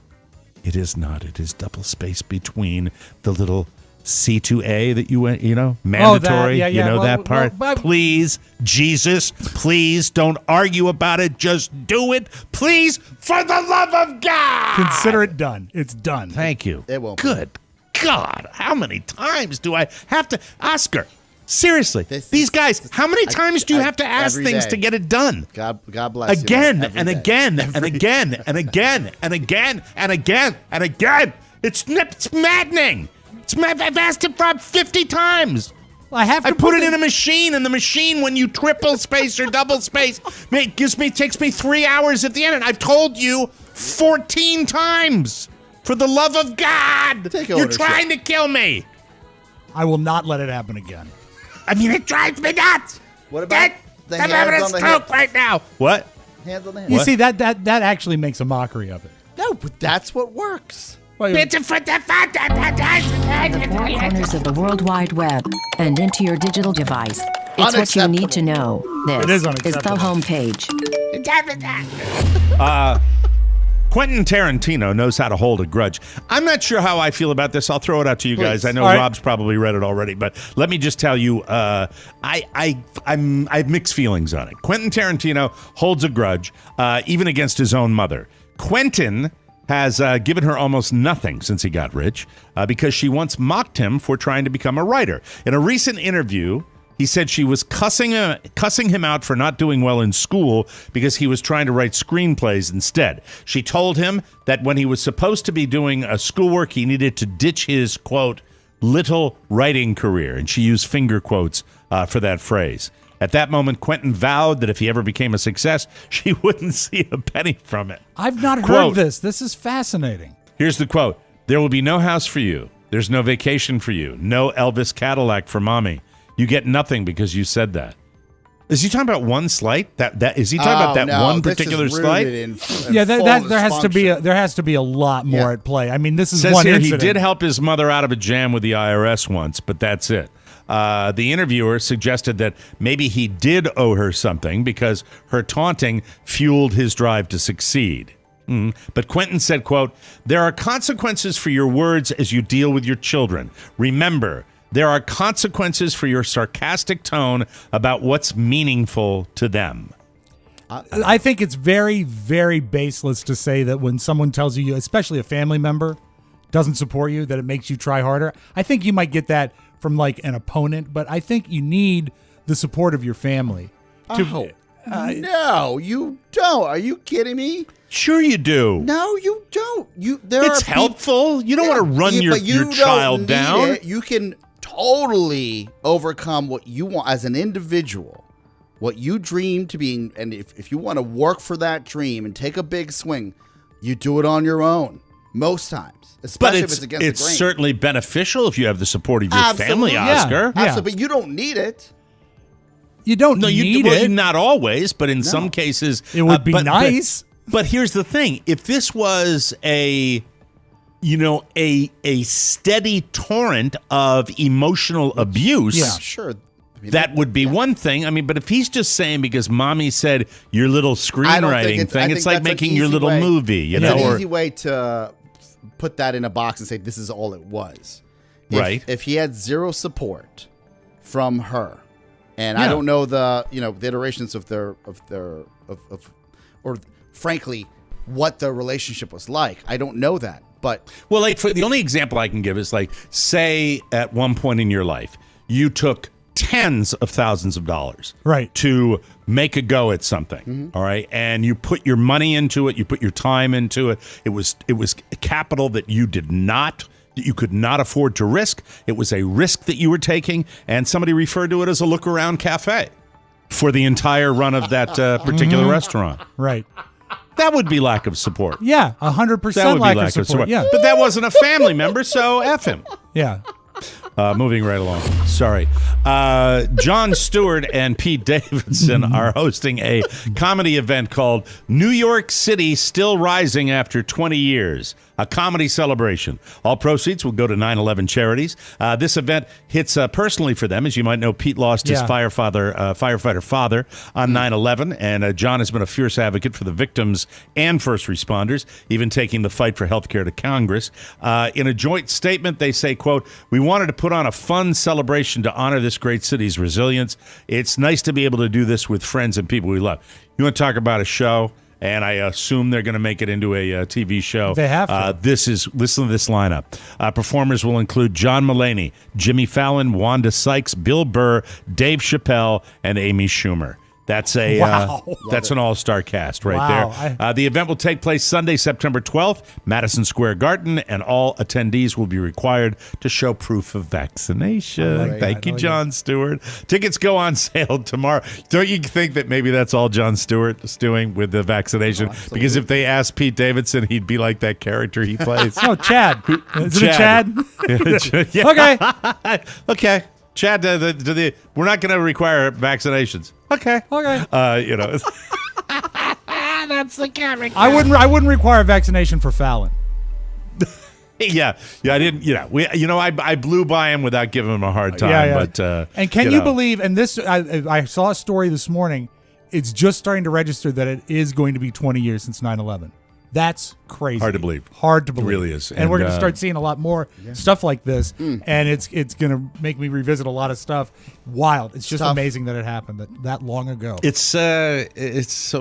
It is not. It is double spaced between the little C2A that you know, mandatory. That, you know that part? Please, Jesus, please don't argue about it. Just do it. Please, for the love of God. Consider it done. It's done. Thank you. It won't. Good God. How many times do I have to? Oscar, seriously, these guys, how many times do you have to ask things to get it done? God bless again, you. And again, and again, and again, and again, and again, and again. It's maddening. I've asked it for 50 times. I put it in a machine, and the machine, when you triple space or double space, takes me 3 hours at the end, and I've told you 14 times. For the love of God, you're trying to kill me. I will not let it happen again. I mean, it drives me nuts. What about the I'm having a stroke right now. What? Hands on the You see, that actually makes a mockery of it. No, but that's what works. The four corners of the World Wide Web and into your digital device. It's what you need to know. This is the homepage. Quentin Tarantino knows how to hold a grudge. I'm not sure how I feel about this. I'll throw it out to you guys. I know Rob's probably read it already, but let me just tell you, I have mixed feelings on it. Quentin Tarantino holds a grudge, even against his own mother. Quentin has given her almost nothing since he got rich, because she once mocked him for trying to become a writer. In a recent interview, he said she was cussing him out for not doing well in school because he was trying to write screenplays instead. She told him that when he was supposed to be doing schoolwork, he needed to ditch his, quote, little writing career. And she used finger quotes for that phrase. At that moment, Quentin vowed that if he ever became a success, she wouldn't see a penny from it. I've not heard this. This is fascinating. Here's the quote. There will be no house for you. There's no vacation for you. No Elvis Cadillac for mommy. You get nothing because you said that. Is he talking about one slight? Is he talking about that one particular slight? There has to be a lot more at play. I mean, this is Says one here incident. He did help his mother out of a jam with the IRS once, but that's it. The interviewer suggested that maybe he did owe her something because her taunting fueled his drive to succeed. But Quentin said, quote, there are consequences for your words as you deal with your children. Remember, there are consequences for your sarcastic tone about what's meaningful to them. I think it's very, very baseless to say that when someone tells you, especially a family member, doesn't support you, that it makes you try harder. I think you might get that from like an opponent, but I think you need the support of your family. No, you don't. Are you kidding me? Sure you do. No, you don't. It's helpful. You don't want to run your child down. You can totally overcome what you want as an individual, what you dream to be, and if you want to work for that dream and take a big swing, you do it on your own. Most times, especially but if it's against the grain. It's certainly beneficial if you have the support of your family, Oscar. Yeah. Absolutely, but you don't need it. You don't need it. Not always, but in some cases. It would be nice. But here's the thing. If this was a steady torrent of emotional abuse. Yeah, sure. That would be one thing. I mean, but if he's just saying because mommy said your little screenwriting thing, it's like making your little movie. It's an easy way to put that in a box and say this is all it was. Right. If he had zero support from her, and I don't know the iterations of or frankly what the relationship was like. I don't know that. But the only example I can give is say at one point in your life you took tens of thousands of dollars to make a go at something, all right, and you put your money into it, you put your time into it. It was capital that you could not afford to risk. It was a risk that you were taking, and somebody referred to it as a look around cafe for the entire run of that particular restaurant. Right. That would be lack of support. Yeah, 100% lack of support. Yeah. But that wasn't a family member, so F him. Yeah. Moving right along. Sorry. Jon Stewart and Pete Davidson are hosting a comedy event called New York City Still Rising After 20 Years, a comedy celebration. All proceeds will go to 9/11 charities. This event hits personally for them. As you might know, Pete lost his firefighter father on 9/11, and John has been a fierce advocate for the victims and first responders, even taking the fight for health care to Congress. In a joint statement, they say, quote, "We wanted to put on a fun celebration to honor this great city's resilience. It's nice to be able to do this with friends and people we love." You want to talk about a show? And I assume they're going to make it into a TV show. They have to. Listen to this lineup. Performers will include John Mulaney, Jimmy Fallon, Wanda Sykes, Bill Burr, Dave Chappelle, and Amy Schumer. That's that's an all-star cast right there. The event will take place Sunday, September 12th, Madison Square Garden, and all attendees will be required to show proof of vaccination. Thank you, Jon Stewart. Tickets go on sale tomorrow. Don't you think that maybe that's all Jon Stewart is doing with the vaccination? Because if they asked Pete Davidson, he'd be like that character he plays. No, Chad. Isn't it Chad? Okay. Okay. Chad, we're not going to require vaccinations. Okay. That's the character. I wouldn't require a vaccination for Fallon. I didn't. I blew by him without giving him a hard time. But and can you believe? And this, I saw a story this morning. It's just starting to register that it is going to be 20 years since 9/11. That's crazy. Hard to believe. It really is. And we're going to start seeing a lot more stuff like this, and it's going to make me revisit a lot of stuff. Wild. It's just amazing that it happened that long ago. It's so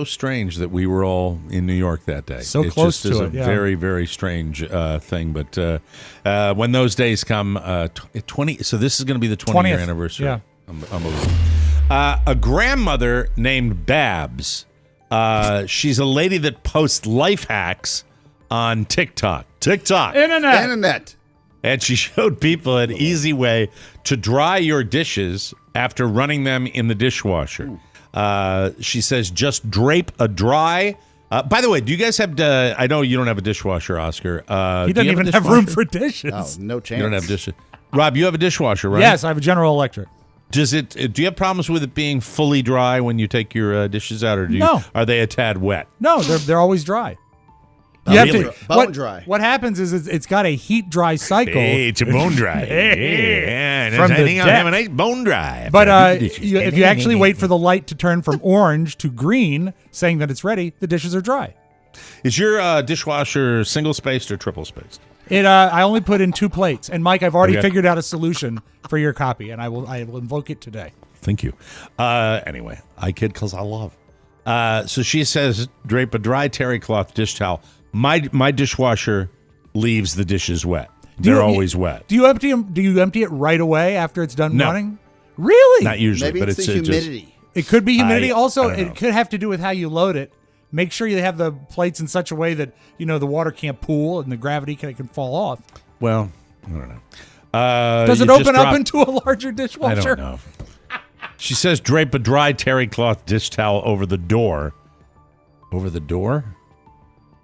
strange that we were all in New York that day. So close to it. It's a very, very strange thing. But when those days come, 20. So this is going to be the 20th anniversary. Yeah. Unbelievable. A grandmother named Babs. She's a lady that posts life hacks on TikTok. Internet. And she showed people an easy way to dry your dishes after running them in the dishwasher. She says just drape a dry. By the way, do you guys have? I know you don't have a dishwasher, Oscar. He doesn't even have room for dishes. Oh, no chance. You don't have dishes. Rob, you have a dishwasher, right? Yes, I have a General Electric. Do you have problems with it being fully dry when you take your dishes out, or are they a tad wet? No, they're always dry. You have to bone dry. What happens is it's got a heat dry cycle. Hey, it's a bone dry. From the I have a nice bone dry. But if you actually wait for the light to turn from orange to green, saying that it's ready, the dishes are dry. Is your dishwasher single spaced or triple spaced? I only put in 2 plates, and Mike, I've already figured out a solution for your copy, and I will invoke it today. Thank you. Anyway, I kid because I love. So she says, drape a dry terry cloth dish towel. My dishwasher leaves the dishes wet. They're always wet. Do you empty them? Do you empty it right away after it's done running? Really? Not usually. Maybe but it's the humidity. It could be humidity. Also, it could have to do with how you load it. Make sure you have the plates in such a way that the water can't pool and the gravity can fall off. Well, I don't know. Does it open up into a larger dishwasher? I don't know. She says drape a dry terry cloth dish towel over the door. Over the door?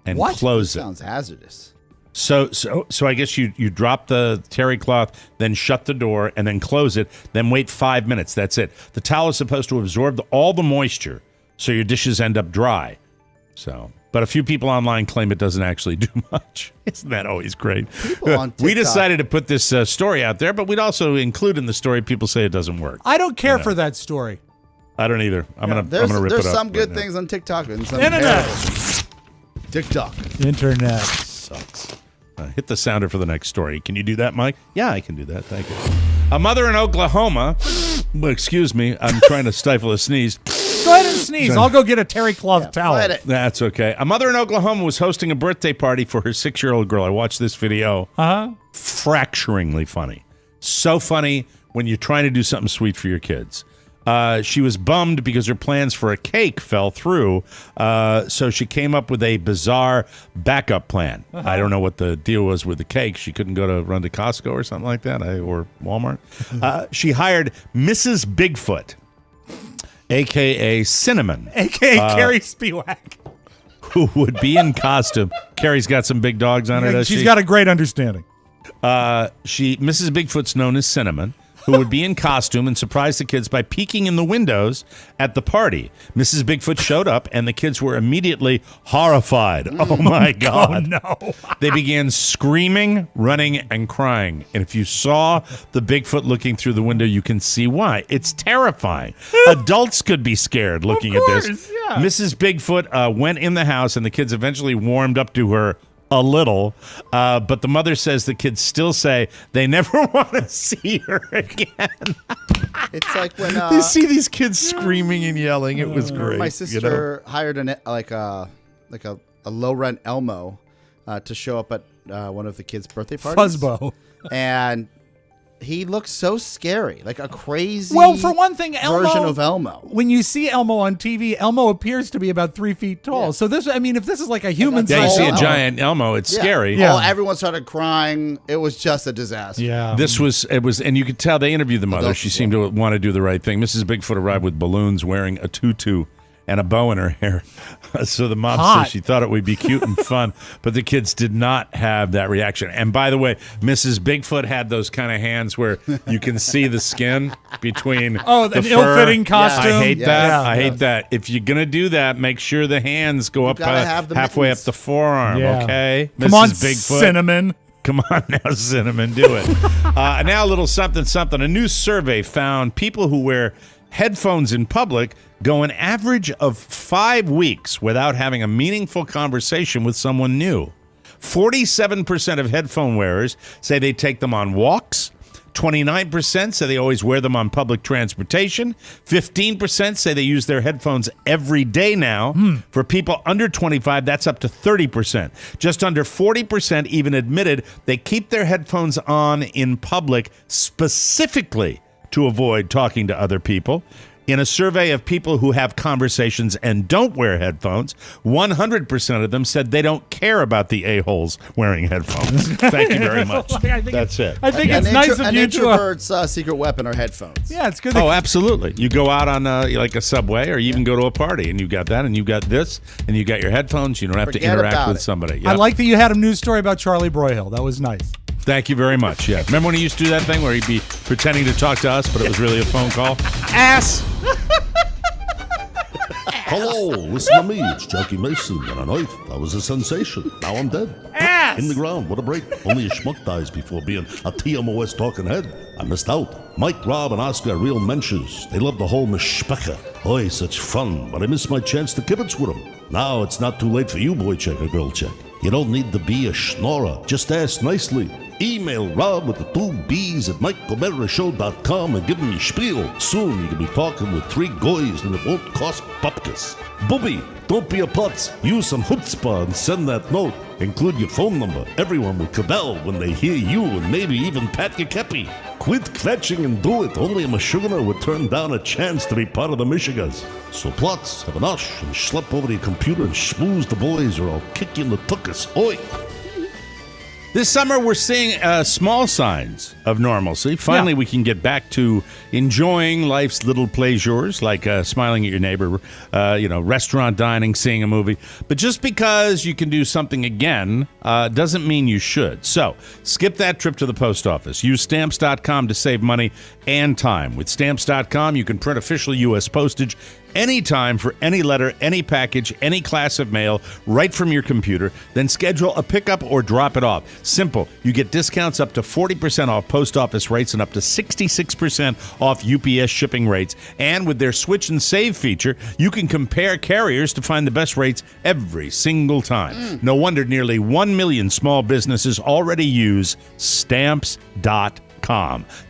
And close it. Sounds hazardous. So I guess you drop the terry cloth, then shut the door, and then close it, then wait 5 minutes. That's it. The towel is supposed to absorb all the moisture, so your dishes end up dry. But a few people online claim it doesn't actually do much. Isn't that always great? We decided to put this story out there, but we'd also include in the story people say it doesn't work. I don't care for that story. I don't either. I'm gonna rip it up. There's some good things on TikTok and some Internet. TikTok. Internet sucks. Hit the sounder for the next story. Can you do that, Mike? Yeah, I can do that. Thank you. A mother in Oklahoma. Excuse me. I'm trying to stifle a sneeze. Go ahead and sneeze. I'll go get a terry cloth towel. That's okay. A mother in Oklahoma was hosting a birthday party for her 6-year-old girl. I watched this video. Fracturingly funny. So funny when you're trying to do something sweet for your kids. She was bummed because her plans for a cake fell through, so she came up with a bizarre backup plan. I don't know what the deal was with the cake. She couldn't run to Costco or something like that, or Walmart. She hired Mrs. Bigfoot, a.k.a. Cinnamon. A.k.a. Carrie Spiewak. Who would be in costume. Carrie's got some big dogs on her, does she? She's got a great understanding. Mrs. Bigfoot's known as Cinnamon, who would be in costume and surprise the kids by peeking in the windows at the party. Mrs. Bigfoot showed up, and the kids were immediately horrified. Oh, my God. Oh, no. They began screaming, running, and crying. And if you saw the Bigfoot looking through the window, you can see why. It's terrifying. Adults could be scared looking at this. Yeah. Mrs. Bigfoot went in the house, and the kids eventually warmed up to her a little, but the mother says the kids still say they never want to see her again. It's like when you see these kids screaming and yelling. It was great. My sister hired a low rent Elmo to show up at one of the kids' birthday parties. Fuzzbo. And he looks so scary, like a crazy. Well, for one thing, version of Elmo. When you see Elmo on TV, Elmo appears to be about 3 feet tall. Yeah. So if this is like a human, you see a giant Elmo, it's scary. Yeah. Oh, everyone started crying. It was just a disaster. Yeah, it was, and you could tell they interviewed the mother. She seemed to want to do the right thing. Mrs. Bigfoot arrived with balloons, wearing a tutu and a bow in her hair. So the mom said she thought it would be cute and fun, but the kids did not have that reaction. And by the way, Mrs. Bigfoot had those kind of hands where you can see the skin between the an fur. ill-fitting costume. I hate that. Yeah, I hate that. If you're going to do that, make sure the hands go up halfway up the forearm, okay? Come on, Bigfoot. Cinnamon. Come on now, Cinnamon, do it. Now a little something. A new survey found people who wear headphones in public go an average of 5 weeks without having a meaningful conversation with someone new. 47% of headphone wearers say they take them on walks. 29% say they always wear them on public transportation. 15% say they use their headphones every day now. For people under 25, that's up to 30%. Just under 40% even admitted they keep their headphones on in public specifically to avoid talking to other people. In a survey of people who have conversations and don't wear headphones, 100% of them said they don't care about the a-holes wearing headphones. Thank you very much. That's it. I think it's nice of you to... An introvert's secret weapon are headphones. Yeah, it's good. Oh, absolutely. You go out on like a subway, or you even go to a party, and you've got that, and you've got this, and you got your headphones. You don't have to interact with somebody. Yep. I like that you had a news story about Charlie Broyhill. That was nice. Thank you very much. Yeah. Remember when he used to do that thing where he'd be pretending to talk to us, but it was really a phone call? Ass! Hello, listen to me. It's Jackie Mason and a knife. That was a sensation. Now I'm dead. Ass! In the ground. What a break. Only a schmuck dies before being a TMOS talking head. I missed out. Mike, Rob, and Oscar are real menschers. They love the whole mishpeka. Oi, such fun. But I missed my chance to kibitz with them. Now it's not too late for you, boy check or girl check. You don't need to be a schnorrer. Just ask nicely. Email Rob with the 2 B's at MikeOmerashow.com and give him your spiel. Soon you can be talking with 3 goys and it won't cost pupkas. Booby, don't be a putz. Use some chutzpah and send that note. Include your phone number. Everyone will cabal when they hear you and maybe even pat your kepi. Quit kvetching and do it. Only a Meshuggah would turn down a chance to be part of the Michigas. So plots, have an ush, and schlep over to your computer and schmooze the boys or I'll kick you in the tuchus. Oi! This summer, we're seeing small signs of normalcy. Finally, we can get back to enjoying life's little pleasures, like smiling at your neighbor, restaurant dining, seeing a movie. But just because you can do something again doesn't mean you should. So, skip that trip to the post office. Use Stamps.com to save money and time. With Stamps.com, you can print official U.S. postage anytime for any letter, any package, any class of mail, right from your computer. Then schedule a pickup or drop it off. Simple. You get discounts up to 40% off post office rates and up to 66% off UPS shipping rates. And with their Switch and Save feature, you can compare carriers to find the best rates every single time. No wonder nearly 1 million small businesses already use Stamps.com.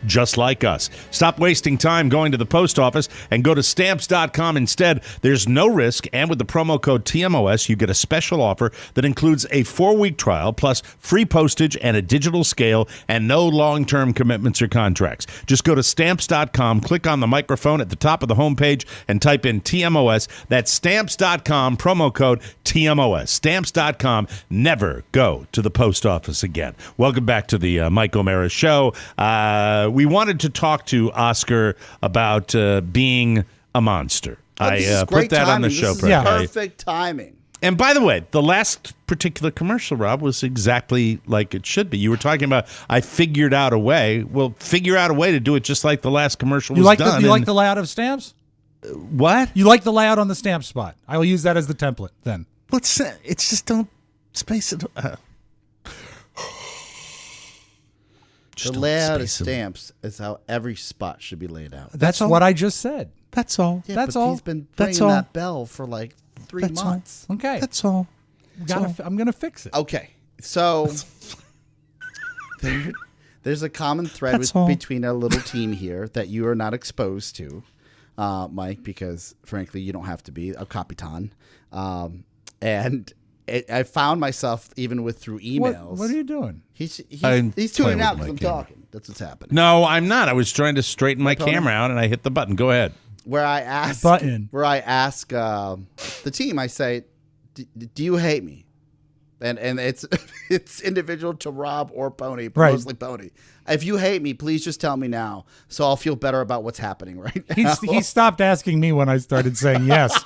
Just like us. Stop wasting time going to the post office and go to Stamps.com instead. There's no risk, and with the promo code TMOS, you get a special offer that includes a 4-week trial plus free postage and a digital scale and no long-term commitments or contracts. Just go to Stamps.com, click on the microphone at the top of the homepage, and type in TMOS. That's Stamps.com, promo code TMOS. Stamps.com. Never go to the post office again. Welcome back to the Mike O'Mara Show. We wanted to talk to Oscar about being a monster. I put that on the show. This is perfect timing. And by the way, the last particular commercial, Rob, was exactly like it should be. You were talking about, I figured out a way. Well, figure out a way to do it just like the last commercial was done. You like the layout of Stamps? What? You like the layout on the stamp spot. I will use that as the template then. It's just don't space it. The layout of Stamps is how every spot should be laid out. That's what I just said. That's all. Yeah, That's but all. He's been ringing that bell for like 3 months. All. Okay. That's all. I'm going to fix it. Okay. So there's a common thread between our little team here that you are not exposed to, Mike, because frankly, you don't have to be a Capitan. And I found myself even through emails. What are you doing? He's tuning out because I'm talking. That's what's happening. No, I'm not. I was trying to straighten my camera out, and I hit the button. Go ahead. Where I ask the team, I say, "Do you hate me?" And it's individual to Rob or Pony, but mostly Pony. If you hate me, please just tell me now, so I'll feel better about what's happening right now. He stopped asking me when I started saying yes.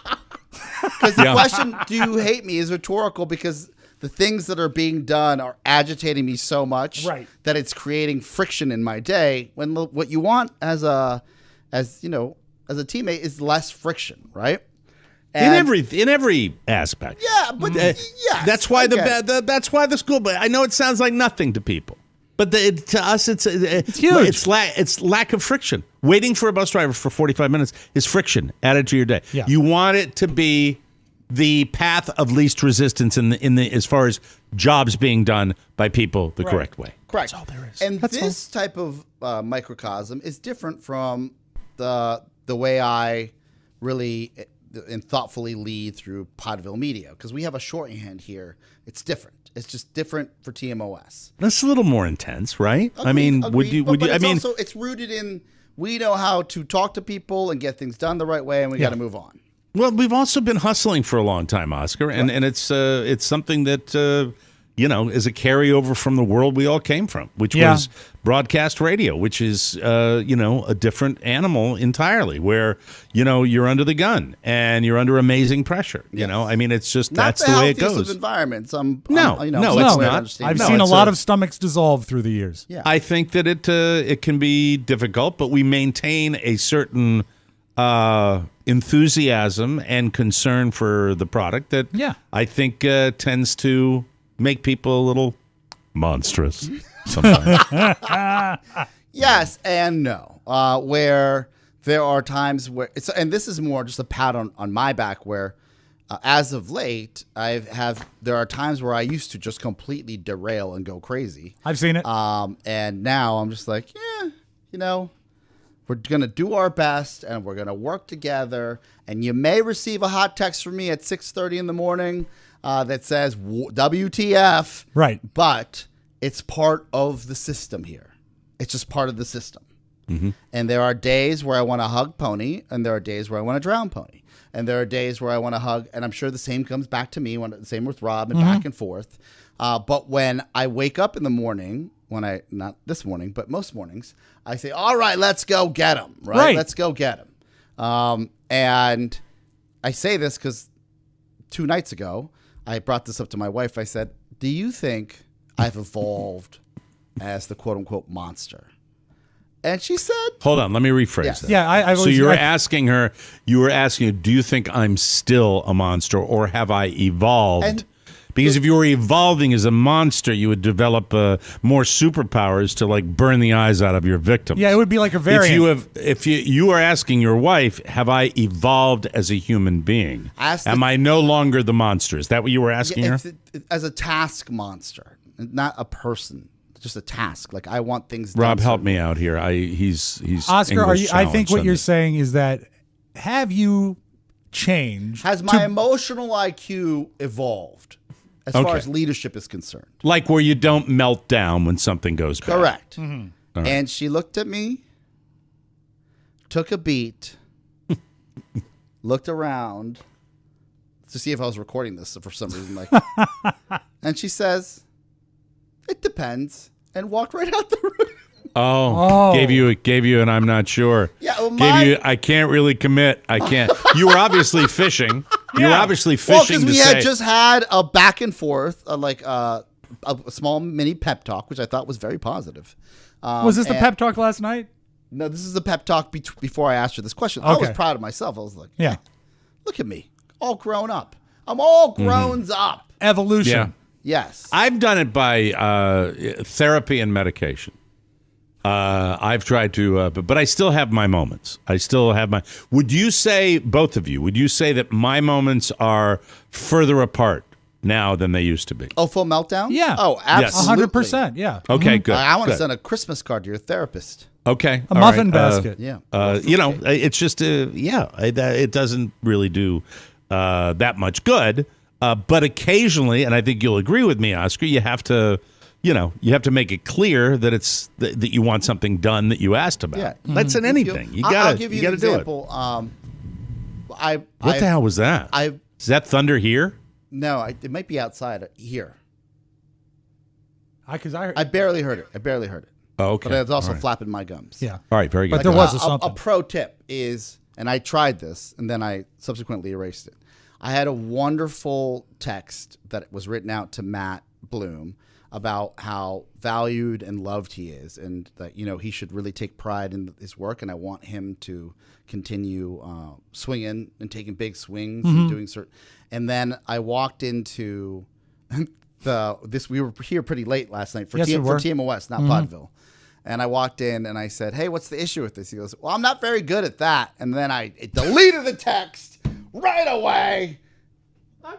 Because the question, do you hate me, is rhetorical because the things that are being done are agitating me so much that it's creating friction in my day. When what you want as a teammate is less friction, right? And in every aspect. Yeah, but that's why that's why the school. But I know it sounds like nothing to people, but to us it's huge. It's lack of friction. Waiting for a bus driver for 45 minutes is friction added to your day. Yeah. You want it to be the path of least resistance in the as far as jobs being done by people the correct way. Correct. That's all there is. And this type of microcosm is different from the way I really and thoughtfully lead through Podville Media, because we have a shorthand here. It's different. It's just different for TMOS. That's a little more intense, right? Agreed, I mean, would you? Also, it's rooted in we know how to talk to people and get things done the right way, and we got to move on. Well, we've also been hustling for a long time, Oscar, and it's something that is a carryover from the world we all came from, which was broadcast radio, which is a different animal entirely, where you're under the gun and you're under amazing pressure. I mean, it's just not that's the way it goes. Of environments. It's not. I've seen a lot of stomachs dissolve through the years. Yeah. I think that it can be difficult, but we maintain a certain enthusiasm and concern for the product that I think tends to make people a little monstrous sometimes. Yes and no. Where there are times where and this is more just a pat on my back, where as of late there are times where I used to just completely derail and go crazy. I've seen it. And now I'm just like, we're going to do our best and we're going to work together. And you may receive a hot text from me at 6:30 in the morning that says WTF. Right. But it's part of the system here. It's just part of the system. And there are days where I want to hug Pony, and there are days where I want to drown Pony. And there are days where I want to hug, and I'm sure the same comes back to me, the same with Rob, and back and forth. But when I wake up in the morning, not this morning, but most mornings, I say, all right, let's go get him, right? Let's go get him. And I say this because 2 nights ago, I brought this up to my wife. I said, do you think I've evolved as the quote-unquote monster? And she said, hold on, let me rephrase that. Yeah, so you were asking her, do you think I'm still a monster or have I evolved? Because if you were evolving as a monster, you would develop more superpowers to like burn the eyes out of your victims. Yeah, it would be like a variant. If you are asking your wife, have I evolved as a human being? Am I no longer the monster? Is that what you were asking her? As a task monster, not a person. Just a task. Like I want things done. Rob, help me out here. He's Oscar. I think what you're saying is that have you changed? Has my emotional IQ evolved as far as leadership is concerned? Like where you don't melt down when something goes bad. Correct. Right. And she looked at me, took a beat, looked around to see if I was recording this for some reason. And she says, "It depends." And walked right out the room. Gave you, and I'm not sure. Yeah, well, gave you. I can't really commit. I can't. You were obviously fishing. You were obviously fishing. Because we had just had a back and forth, a small mini pep talk, which I thought was very positive. Was this the pep talk last night? No, this is the pep talk before I asked her this question. Okay. I was proud of myself. I was like, yeah, look at me, all grown up. I'm all grown up. Evolution. Yeah. Yes. I've done it by therapy and medication. I've tried to, but I still have my moments. Would you say, both of you, that my moments are further apart now than they used to be? Oh, full meltdown? Yeah. Oh, absolutely. 100%. Yeah. Okay, good. I want to good. send a Christmas card to your therapist. Okay. A muffin basket. Yeah. It's just, it doesn't really do that much good. But occasionally, and I think you'll agree with me, Oscar, you have to make it clear that it's that you want something done that you asked about. Yeah. That's in anything. I'll give you an do example. What the hell was that? Is that thunder here? No, it might be outside here. Because I barely heard it. Oh, okay. But I was also flapping my gums. Yeah. All right, very good. But there was something. A pro tip is, and I tried this, and then I subsequently erased it. I had a wonderful text that was written out to Matt Bloom about how valued and loved he is, and that he should really take pride in his work, and I want him to continue swinging and taking big swings and doing certain. And then I walked into we were here pretty late last night for TMOS, not Podville. And I walked in and I said, "Hey, what's the issue with this?" He goes, "Well, I'm not very good at that." And then I deleted the text right away.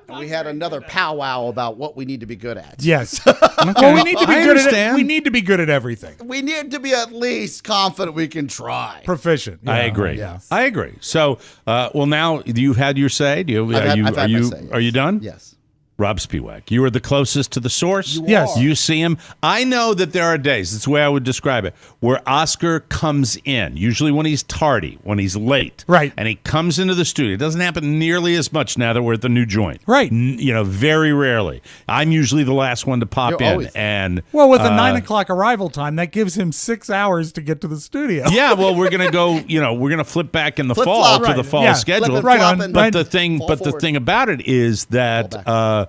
And we had another powwow about what we need to be good at. Yes. Well, we need to be good at it. We need to be good at everything. We need to be at least confident we can try. Proficient. I agree. Yes. I agree. So, now you've had your say. Are you done? Yes. Rob Spiewak, you are the closest to the source. Yes. You see him. I know that there are days, that's the way I would describe it, where Oscar comes in, usually when he's tardy, when he's late. Right. And he comes into the studio. It doesn't happen nearly as much now that we're at the new joint. Right. Very rarely. I'm usually the last one to pop in. Always. And well, with a 9 o'clock arrival time, that gives him 6 hours to get to the studio. Yeah, well, we're going to go, we're going to flip back in the fall to the fall schedule. Right on. But the thing about it is that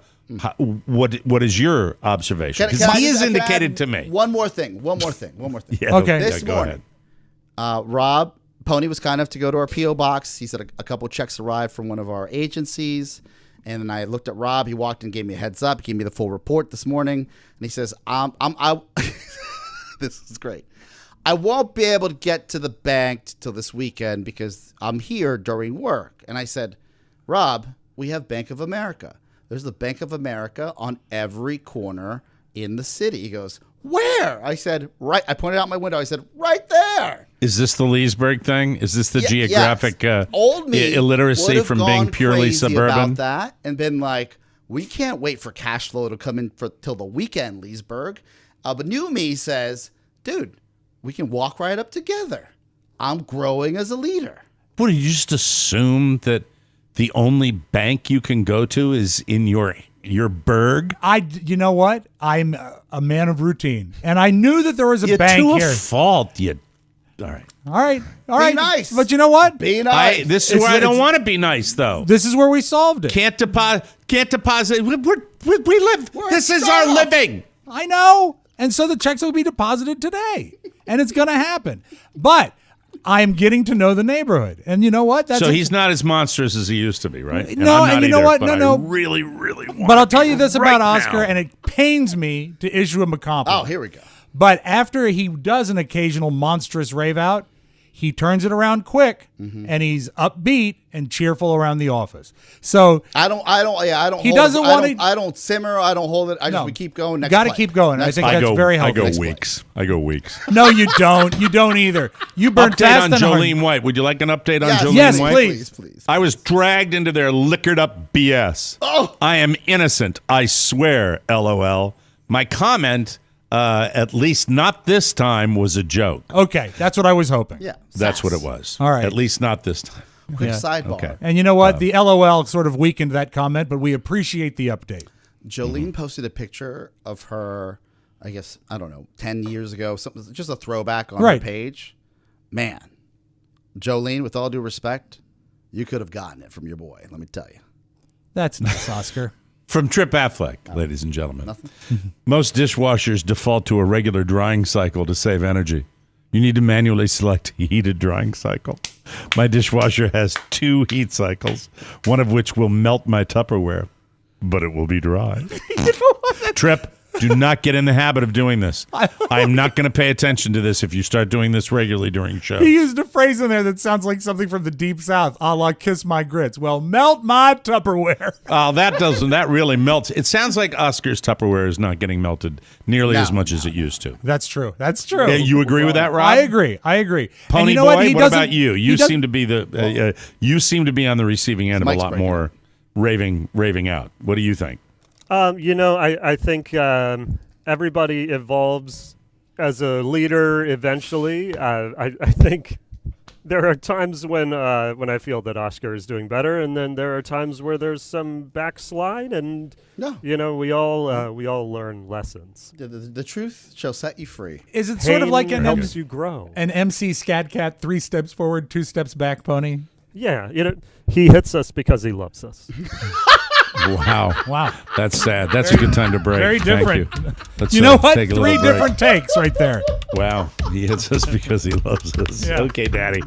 what is your observation? Because he has indicated to me. One more thing. Yeah, okay. This morning, Rob Pony was kind enough to go to our P.O. box. He said a couple checks arrived from one of our agencies. And then I looked at Rob. He walked in and gave me a heads up. He gave me the full report this morning. And he says, this is great. I won't be able to get to the bank till this weekend because I'm here during work. And I said, Rob, we have Bank of America. There's the Bank of America on every corner in the city. He goes, where? I said, right. I pointed out my window. I said, right there. Is this the Leesburg thing? Is this the geographic Old me illiteracy from being purely suburban? About that and been like, we can't wait for cash flow to come in till the weekend, Leesburg. But new me says, dude, We can walk right up together. I'm growing as a leader. What, do you just assume that the only bank you can go to is in your burg? You know what? I'm a man of routine, and I knew that there was a bank here. To a fault, all right. Be nice. But you know what? Be nice. This is where I don't want to be nice, though. This is where we solved it. Can't deposit. We live. This is our living. I know. And so the checks will be deposited today, and it's going to happen. But I'm getting to know the neighborhood, and you know what? So he's not as monstrous as he used to be, right? No, and you know what? No. I really, really want. But I'll tell you this about Oscar, and it pains me to issue him a compliment. Oh, here we go. But after he does an occasional monstrous rave out, he turns it around quick, and he's upbeat and cheerful around the office. So I don't. He doesn't want to. I don't simmer. I don't hold it. We keep going. Got to keep going. I think that's very helpful. I go weeks. No, you don't. You don't either. You burn fast. Update on Jolene White. Would you like an update on Jolene White? Yes, please. I was dragged into their liquored up BS. Oh, I am innocent. I swear. LOL. My comment. At least not this time, was a joke. Okay, that's what I was hoping. Yeah, that's what it was. All right. At least not this time. Quick sidebar. Okay. And you know what? The LOL sort of weakened that comment, but we appreciate the update. Jolene posted a picture of her, I guess, 10 years ago, something, just a throwback on her page. Man, Jolene, with all due respect, you could have gotten it from your boy, let me tell you. That's nice, Oscar. From Trip Affleck, ladies and gentlemen. Most dishwashers default to a regular drying cycle to save energy. You need to manually select a heated drying cycle. My dishwasher has 2 heat cycles, one of which will melt my Tupperware, but it will be dry. Trip, do not get in the habit of doing this. I am not going to pay attention to this if you start doing this regularly during shows. He used a phrase in there that sounds like something from the Deep South, a la kiss my grits. Well, melt my Tupperware. Oh, that really melts. It sounds like Oscar's Tupperware is not getting melted nearly as much as it used to. That's true. That's true. Yeah, you agree with that, Rob? I agree. Pony you know Boy, what about you? You seem to be you seem to be on the receiving end of a lot more raving out. What do you think? I think everybody evolves as a leader eventually. I think there are times when I feel that Oscar is doing better, and then there are times where there's some backslide, and we all learn lessons. The truth shall set you free. Is it sort of like helps you grow? An MC Scat Cat, 3 steps forward, 2 steps back, Pony? Yeah, he hits us because he loves us. Wow. That's sad. That's a good time to break. Very different. Thank you. Let's, you know what? Take a 3 different takes right there. Wow. He hits us because he loves us. Yeah. Okay, Daddy.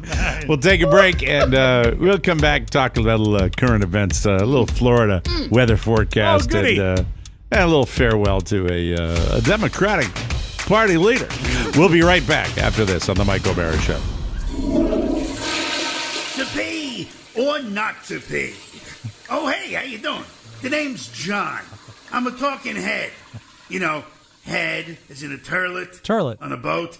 We'll take a break, and we'll come back, talk about current events, a little Florida weather forecast, and a little farewell to a Democratic Party leader. We'll be right back after this on the Mike O'Mara Show. To pay or not to pay? Oh, hey, how you doing? The name's John. I'm a talking head. Head as in a turlet. Turlet. On a boat.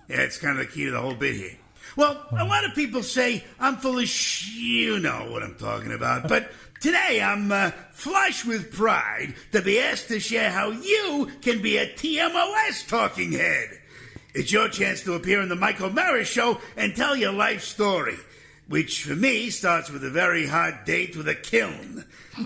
Yeah, it's kind of the key to the whole bit here. Well, a lot of people say I'm full of you know what I'm talking about. But today I'm flush with pride to be asked to share how you can be a TMOS talking head. It's your chance to appear in the Mike O'Mara Show and tell your life story. Which, for me, starts with a very hot date with a kiln.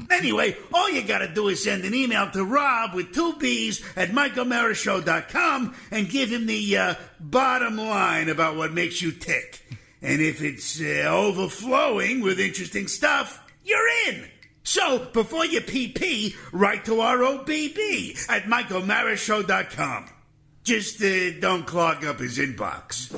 Anyway, all you gotta do is send an email to Rob with 2 B's at MikeO'MaraShow.com and give him the bottom line about what makes you tick. And if it's overflowing with interesting stuff, you're in. So, before you PP, write to ROBB at MikeO'MaraShow.com. Just don't clog up his inbox.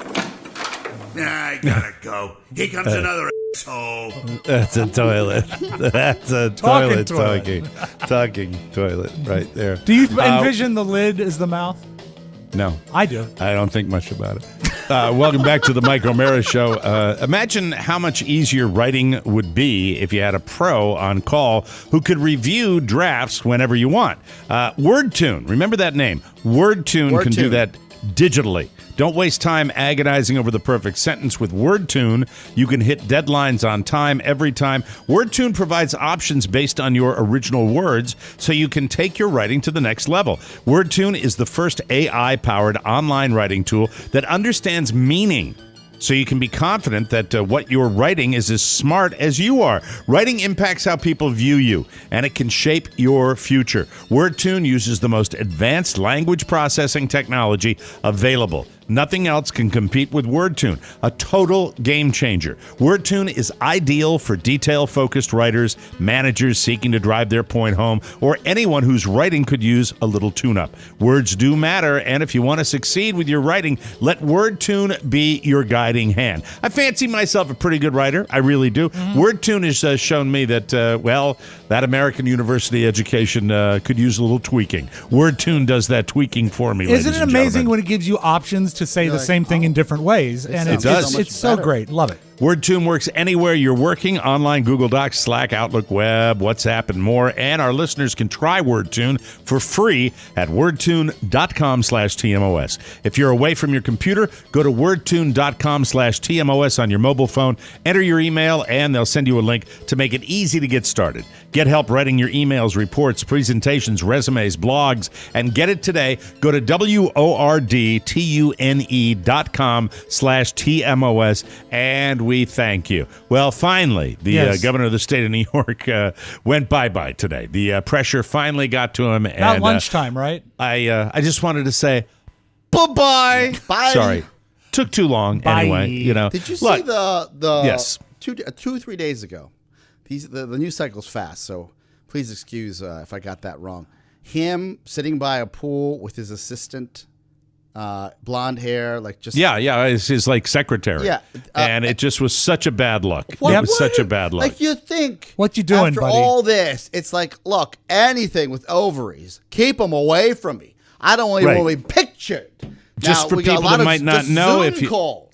I gotta go. Here comes another asshole. That's a toilet. That's a toilet talking toilet right there. Do you envision the lid as the mouth? No. I do. I don't think much about it. Welcome back to the Mike O'Mara Show. Imagine how much easier writing would be if you had a pro on call who could review drafts whenever you want. WordTune, remember that name? WordTune can do that digitally. Don't waste time agonizing over the perfect sentence. With WordTune, you can hit deadlines on time every time. WordTune provides options based on your original words, so you can take your writing to the next level. WordTune is the first AI-powered online writing tool that understands meaning, so you can be confident that what you're writing is as smart as you are. Writing impacts how people view you, and it can shape your future. WordTune uses the most advanced language processing technology available. Nothing else can compete with WordTune, a total game changer. WordTune is ideal for detail-focused writers, managers seeking to drive their point home, or anyone whose writing could use a little tune-up. Words do matter, and if you want to succeed with your writing, let WordTune be your guiding hand. I fancy myself a pretty good writer. I really do. WordTune has shown me that, that American university education could use a little tweaking. WordTune does that tweaking for me. Isn't it amazing when it gives you options to say the same thing in different ways? And it does. It's so great. Love it. WordTune works anywhere you're working, online, Google Docs, Slack, Outlook, Web, WhatsApp, and more. And our listeners can try WordTune for free at wordtune.com/TMOS. If you're away from your computer, go to wordtune.com/TMOS on your mobile phone. Enter your email, and they'll send you a link to make it easy to get started. Get help writing your emails, reports, presentations, resumes, blogs, and get it today. Go to wordtune.com/TMOS, and we thank you. Well, finally, the governor of the state of New York went bye-bye today. The pressure finally got to him. About lunchtime, right? I just wanted to say bye-bye. Bye. Sorry. Took too long. Bye. Anyway, Did you see the yes. 2 or 3 days ago? The news cycle's fast, so please excuse if I got that wrong. Him sitting by a pool with his assistant, blonde hair, like just it's his like secretary. Yeah, and it just was such a bad look. It was such a bad look. Like you think, what you doing, after buddy? all this, it's like, look, anything with ovaries, keep them away from me. I don't even want to be pictured. Just now, for people that might not know, if you're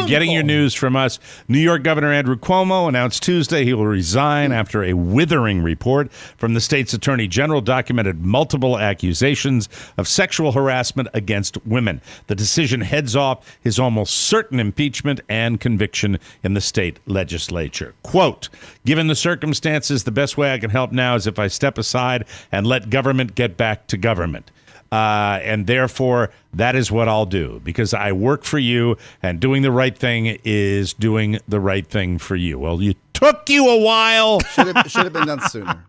getting your news from us, New York Governor Andrew Cuomo announced Tuesday he will resign after a withering report from the state's attorney general documented multiple accusations of sexual harassment against women. The decision heads off his almost certain impeachment and conviction in the state legislature. Quote, given the circumstances, the best way I can help now is if I step aside and let government get back to government. And therefore, that is what I'll do, because I work for you, and doing the right thing is doing the right thing for you. Well, it took you a while. Should have been done sooner.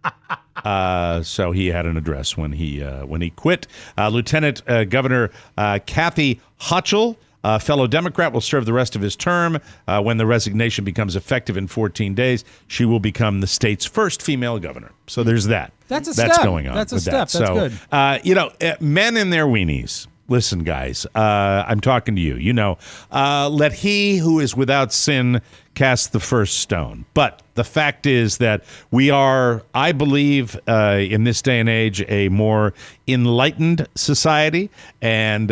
So he had an address when he quit. Lieutenant Governor Kathy Hochul, a fellow Democrat, will serve the rest of his term. When the resignation becomes effective in 14 days, she will become the state's first female governor. So there's that. That's a That's step. going on. That's a with step. That. That's good. Men in their weenies. Listen, guys, I'm talking to you. Let he who is without sin cast the first stone. But the fact is that we are, I believe, in this day and age, a more enlightened society. And,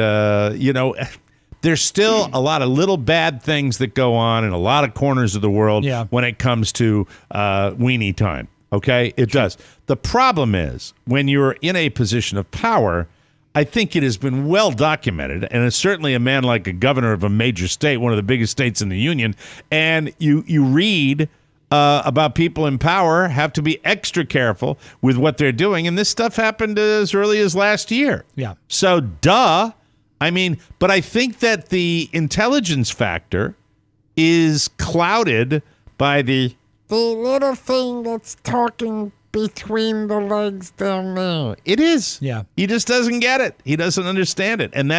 there's still a lot of little bad things that go on in a lot of corners of the world when it comes to weenie time. Okay? It does. The problem is when you're in a position of power, I think it has been well documented, and it's certainly a man like a governor of a major state, one of the biggest states in the union, and you read about people in power have to be extra careful with what they're doing, and this stuff happened as early as last year. Yeah. So, duh. I mean, but I think that the intelligence factor is clouded by the little thing that's talking between the legs down there. It is. Yeah. He just doesn't get it. He doesn't understand it. And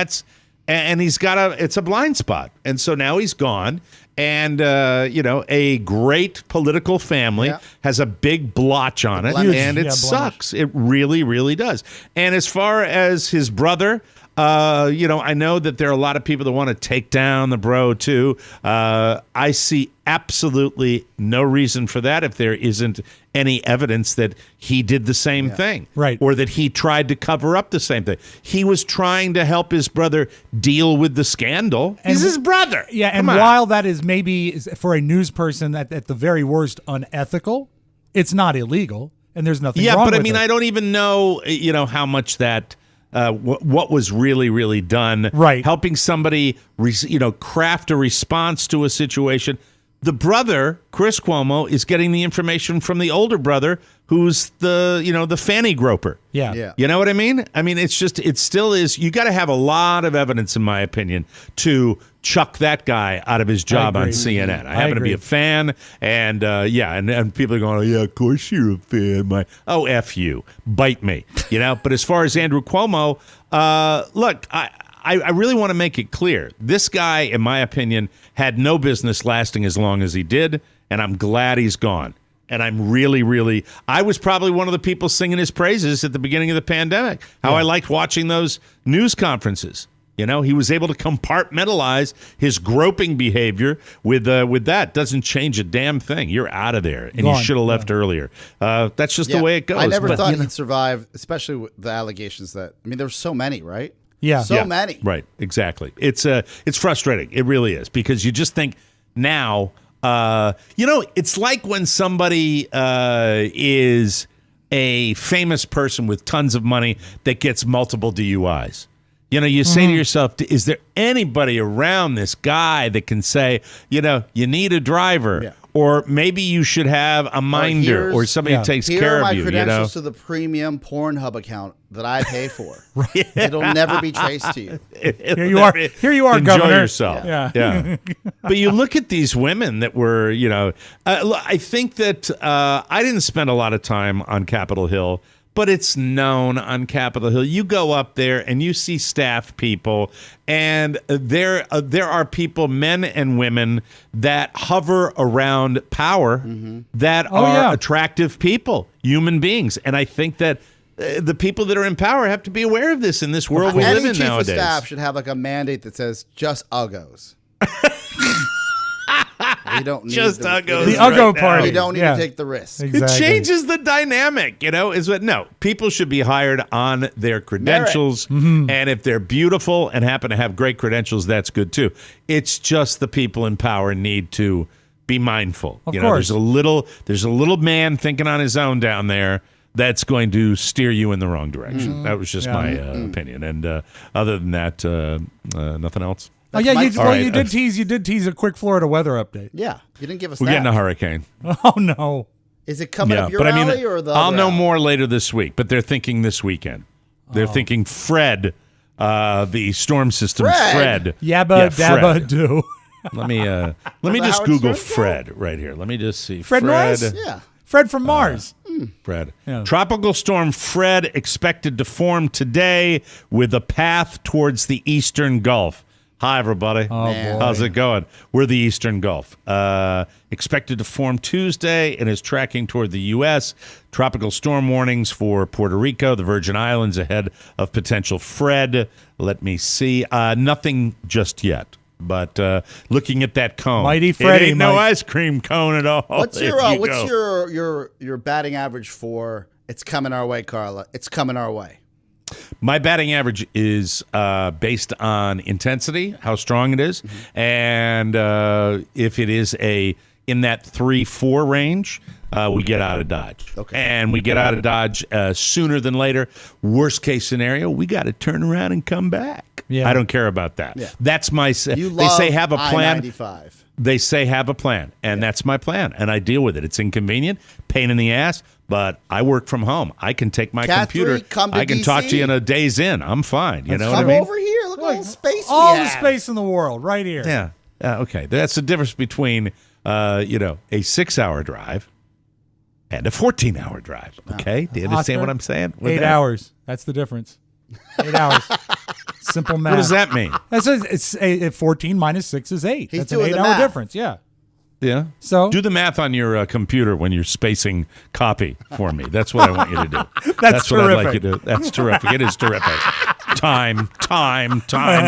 he's got it's a blind spot. And so now he's gone. And, a great political family has a big blotch on it. And it sucks. It really, really does. And as far as his brother, I know that there are a lot of people that want to take down the bro, too. I see absolutely no reason for that if there isn't any evidence that he did the same thing. Right. Or that he tried to cover up the same thing. He was trying to help his brother deal with the scandal. He's his brother. Yeah, and while that is maybe, for a news person, at the very worst, unethical, it's not illegal, and there's nothing wrong with it. I don't even know, how much that what was really, really done. Right. Helping somebody, craft a response to a situation. The brother, Chris Cuomo, is getting the information from the older brother, who's the fanny groper. Yeah. You know what I mean? I mean, it still is. You got to have a lot of evidence, in my opinion, to chuck that guy out of his job on CNN. I happen to be a fan, and and people are going, oh, yeah, of course you're a fan. Oh, F you. Bite me. But as far as Andrew Cuomo, look, I really want to make it clear. This guy, in my opinion, had no business lasting as long as he did, and I'm glad he's gone. And I'm really, really, I was probably one of the people singing his praises at the beginning of the pandemic. How I liked watching those news conferences. He was able to compartmentalize his groping behavior with that. Doesn't change a damn thing. You're out of there, and you should have left earlier. That's just the way it goes. I never thought he'd survive, especially with the allegations there were so many, right? Yeah. So many. Right, exactly. It's frustrating. It really is, because you just think now, it's like when somebody is a famous person with tons of money that gets multiple DUIs. You say to yourself, is there anybody around this guy that can say, you need a driver? Yeah. Or maybe you should have a minder or somebody who takes care of you. Here are my credentials to the premium Pornhub account that I pay for. It'll never be traced to you. Here you are, Enjoy Governor. yourself. Yeah. But you look at these women that were, I think that I didn't spend a lot of time on Capitol Hill, but it's known on Capitol Hill. You go up there and you see staff people, and there are people, men and women, that hover around power that are attractive people, human beings. And I think that the people that are in power have to be aware of this in this world we live in nowadays. Any chief of staff should have a mandate that says just uggos. We don't need just uggos. The Uggo party. We don't need to take the risk. Exactly. It changes the dynamic, no, people should be hired on their credentials. And if they're beautiful and happen to have great credentials, that's good too. It's just the people in power need to be mindful. Of course. There's a little man thinking on his own down there that's going to steer you in the wrong direction. That was just my opinion. And other than that, nothing else. You did tease a quick Florida weather update. Yeah, you didn't give us We're that. getting a hurracane. Oh, no. Is it coming up your alley or the I'll other know alley? more later this week, but they're thinking this weekend. They're thinking Fred, the storm system. Fred. Yabba dabba do. Let me just Google Fred right here. Let me just see. Fred Norris? Yeah. Fred from Mars. Fred. Yeah. Tropical storm Fred expected to form today with a path towards the eastern Gulf. Hi, everybody. Oh, boy. How's it going? We're the Eastern Gulf. Expected to form Tuesday and is tracking toward the U.S. Tropical storm warnings for Puerto Rico, the Virgin Islands, ahead of potential Fred. Let me see. Nothing just yet. But looking at that cone, Mighty Freddy, it ain't no ice cream cone at all. What's your batting average for it's coming our way, Carla? It's coming our way. My batting average is based on intensity, how strong it is, and if it is in that 3-4 range, we get out of Dodge. Okay. And we get out of Dodge sooner than later. Worst case scenario, we got to turn around and come back. Yeah. I don't care about that. Yeah. That's my. You they say have a plan. I-95. They say have a plan, and that's my plan, and I deal with it. It's inconvenient, pain in the ass, but I work from home. I can take my computer. I can talk to you in a day's in. I'm fine. You know what I mean? Come over here. Look at all the space All we the have. space in the world right here. Yeah. Okay. That's the difference between, a 6-hour drive and a 14-hour drive. Okay. Do you understand what I'm saying? 8 hours. That's the difference. 8 hours. Simple math. What does that mean? It's 14 minus 6 is 8. He's That's an doing the 8-hour math. difference. Yeah. Yeah. So do the math on your computer when you're spacing copy for me. That's what I want you to do. That's what terrific. I'd like you to do. That's terrific. It is terrific. Time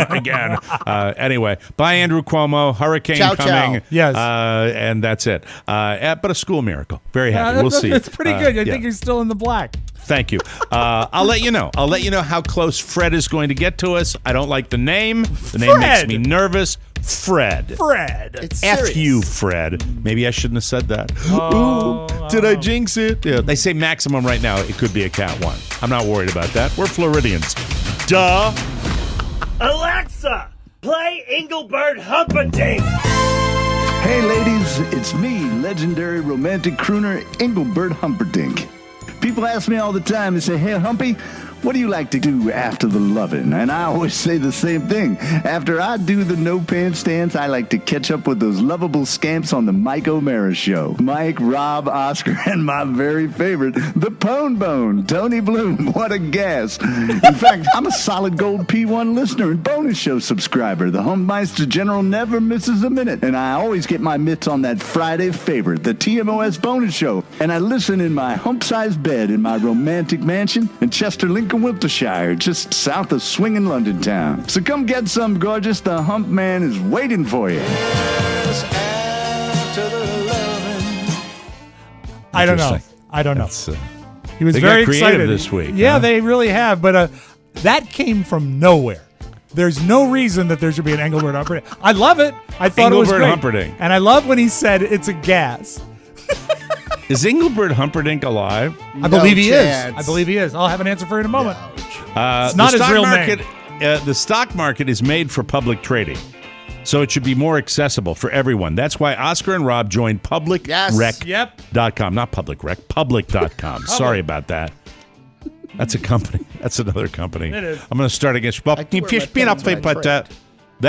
again. Anyway, bye, Andrew Cuomo. Hurricane Ciao, coming. ciao. Yes. And that's it. But a school miracle. Very happy. We'll see. It's pretty good. I think you're still in the black. Thank you. I'll let you know. I'll let you know how close Fred is going to get to us. I don't like the name. The name makes me nervous. Fred. It's F serious. you, Fred. Maybe I shouldn't have said that. Oh, Ooh, did I jinx it? Yeah. They say maximum right now. It could be a Cat 1. I'm not worried about that. We're Floridians. Duh. Alexa, play Engelbert Humperdinck. Hey ladies, it's me, legendary romantic crooner Engelbert Humperdinck. People ask me all the time, they say, hey Humpy, what do you like to do after the lovin'? And I always say the same thing. After I do the no pants dance, I like to catch up with those lovable scamps on the Mike O'Mara Show. Mike, Rob, Oscar, and my very favorite, the Pone Bone, Tony Bloom. What a gas. In fact, I'm a solid gold P1 listener and bonus show subscriber. The Humpmeister General never misses a minute. And I always get my mitts on that Friday favorite, the TMOS bonus show. And I listen in my hump-sized bed in my romantic mansion in Chester, Lincoln, Wiltshire, just south of swinging London town. So come get some, gorgeous. The Hump Man is waiting for you. I don't know. He was they very got creative excited this week. Yeah, huh? they really have. But that came from nowhere. There's no reason that there should be an Engelbert Humperdinck. I love it. I thought it was great. Humperdinck. And I love when he said it's a gas. Is Engelbert Humperdinck alive? I believe he is. I believe he is. I'll have an answer for you in a moment. It's not his real name. The stock market is made for public trading, so it should be more accessible for everyone. That's why Oscar and Rob joined publicrec.com. Not public rec, public.com. Sorry about that. That's a company. That's another company. It is. I'm going to start against that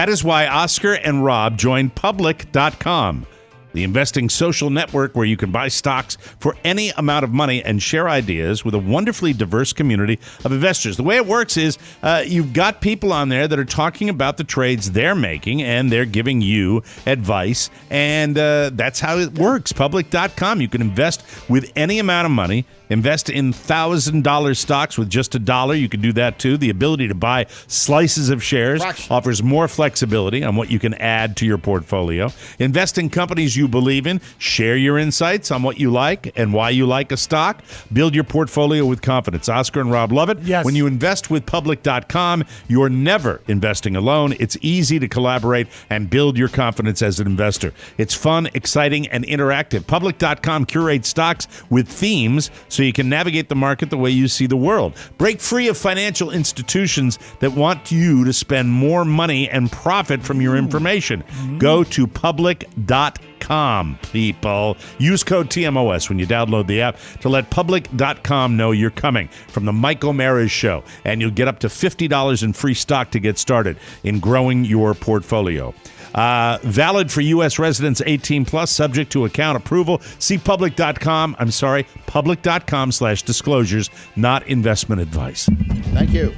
is why Oscar and Rob joined public.com. The investing social network where you can buy stocks for any amount of money and share ideas with a wonderfully diverse community of investors. The way it works is you've got people on there that are talking about the trades they're making, and they're giving you advice, and that's how it works. Public.com. You can invest with any amount of money. Invest in $1,000 stocks with just $1. You can do that too. The ability to buy slices of shares offers more flexibility on what you can add to your portfolio. Invest in companies you believe in. Share your insights on what you like and why you like a stock. Build your portfolio with confidence. Oscar and Rob love it. Yes. When you invest with public.com, you're never investing alone. It's easy to collaborate and build your confidence as an investor. It's fun, exciting, and interactive. Public.com curates stocks with themes so you can navigate the market the way you see the world. Break free of financial institutions that want you to spend more money and profit from your information. Go to public.com, people. Use code TMOS when you download the app to let public.com know you're coming from the Mike O'Mara Show, and you'll get up to $50 in free stock to get started in growing your portfolio. Valid for U.S. residents 18 plus, subject to account approval. See public.com/disclosures, not investment advice. Thank you.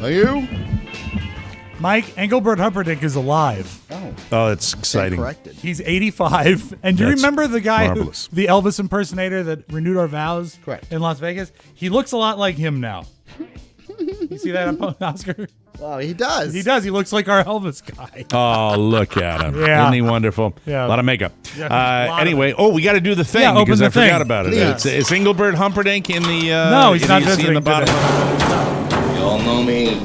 Are you? Mike, Engelbert Humperdinck is alive. Oh, it's exciting. Corrected. He's 85. And do you That's remember the guy, marvelous. the Elvis impersonator that renewed our vows Correct. in Las Vegas? He looks a lot like him now. You see that, Oscar? Well, he does. He does. He looks like our Elvis guy. Oh, look at him. Yeah. Isn't he wonderful? Yeah. A lot of makeup. Yeah, Anyway, we got to do the thing Yeah, open because the I forgot thing. about it. Please. It's Engelbert Humperdinck in the No, he's not in visiting the bottom. You all know me,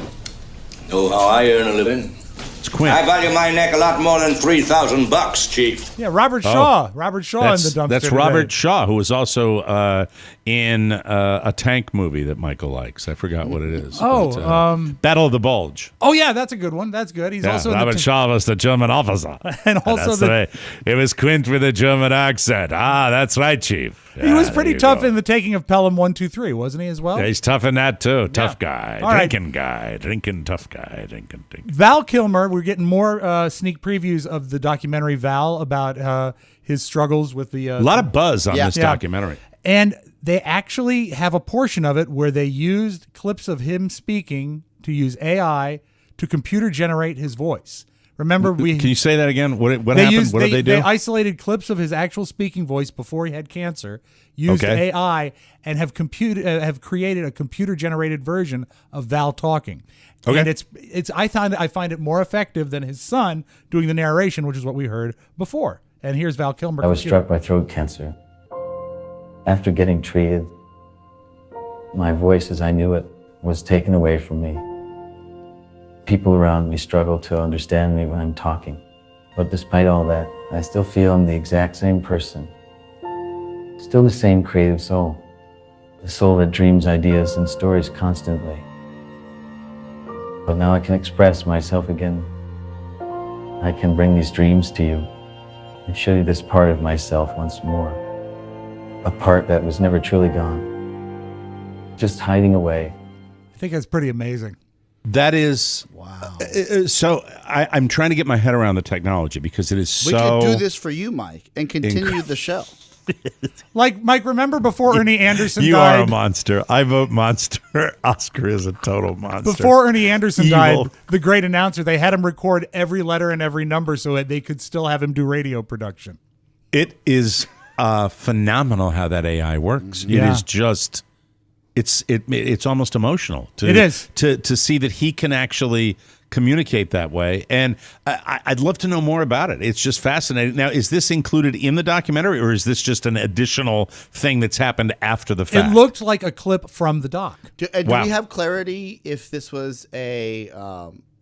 know how I earn a living. It's Quentin. I value my neck a lot more than $3,000, Chief. Yeah, Robert Shaw. Robert Shaw in the dumpster. That's today. Robert Shaw, who was also in a tank movie that Michael likes. I forgot what it is. Battle of the Bulge. Oh, yeah, that's a good one. That's good. He's also in Robert Shaw was the German officer. And also it was Quint with a German accent. Ah, that's right, Chief. He was pretty tough in The Taking of Pelham 1, 2, 3, wasn't he, as well? Yeah, he's tough in that, too. Tough guy. All right. Drinking guy. Drinking tough guy. Drinking. Val Kilmer, we're getting more sneak previews of the documentary Val about his struggles with the... a lot of buzz on this documentary. And they actually have a portion of it where they used clips of him speaking to use AI to computer generate his voice. Remember, Can you say that again? What happened? What did they do? They isolated clips of his actual speaking voice before he had cancer, used AI, and have created a computer-generated version of Val talking. Okay. And I find it more effective than his son doing the narration, which is what we heard before. And here's Val Kilmer. I was struck by throat cancer. After getting treated, my voice as I knew it was taken away from me. People around me struggle to understand me when I'm talking. But despite all that, I still feel I'm the exact same person. Still the same creative soul. The soul that dreams ideas and stories constantly. But now I can express myself again. I can bring these dreams to you and show you this part of myself once more. A part that was never truly gone, just hiding away. I think that's pretty amazing. That is wow. So I'm trying to get my head around the technology because it is We so. could do this for you, Mike, and continue the show. Like, Mike, remember before Ernie Anderson You died? are a monster. I vote monster. Oscar is a total monster. Before Ernie Anderson Evil. died, the great announcer, they had him record every letter and every number so that they could still have him do radio production. It is phenomenal how that AI works. Yeah. It is just, it's almost emotional. It is. To see that he can actually communicate that way. And I'd love to know more about it. It's just fascinating. Now, is this included in the documentary or is this just an additional thing that's happened after the fact? It looked like a clip from the doc. Do we have clarity if this was a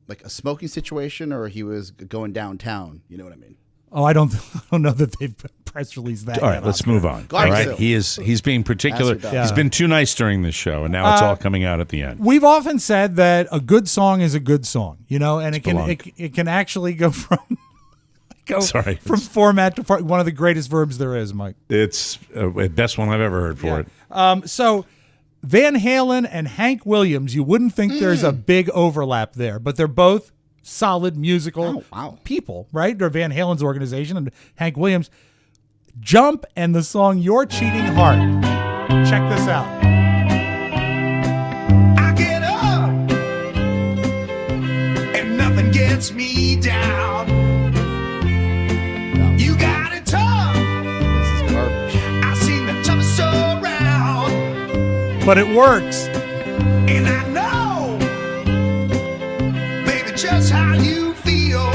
like a smoking situation or he was going downtown? You know what I mean? Oh, I don't know that they've press released that. All right, let's move on. All right, he's being particular. He's been too nice during this show, and now it's all coming out at the end. We've often said that a good song is a good song, you know, and it can actually go from from format to one of the greatest verbs there is, Mike. It's the best one I've ever heard for it. So Van Halen and Hank Williams, you wouldn't think there's a big overlap there, but they're both solid musical people, right? They're Van Halen's organization and Hank Williams. Jump and the song Your Cheating Heart. Check this out. I get up and nothing gets me down. You got it tough. This is garbage. I seen the toughest around. But it works. And I know, baby, just how you feel.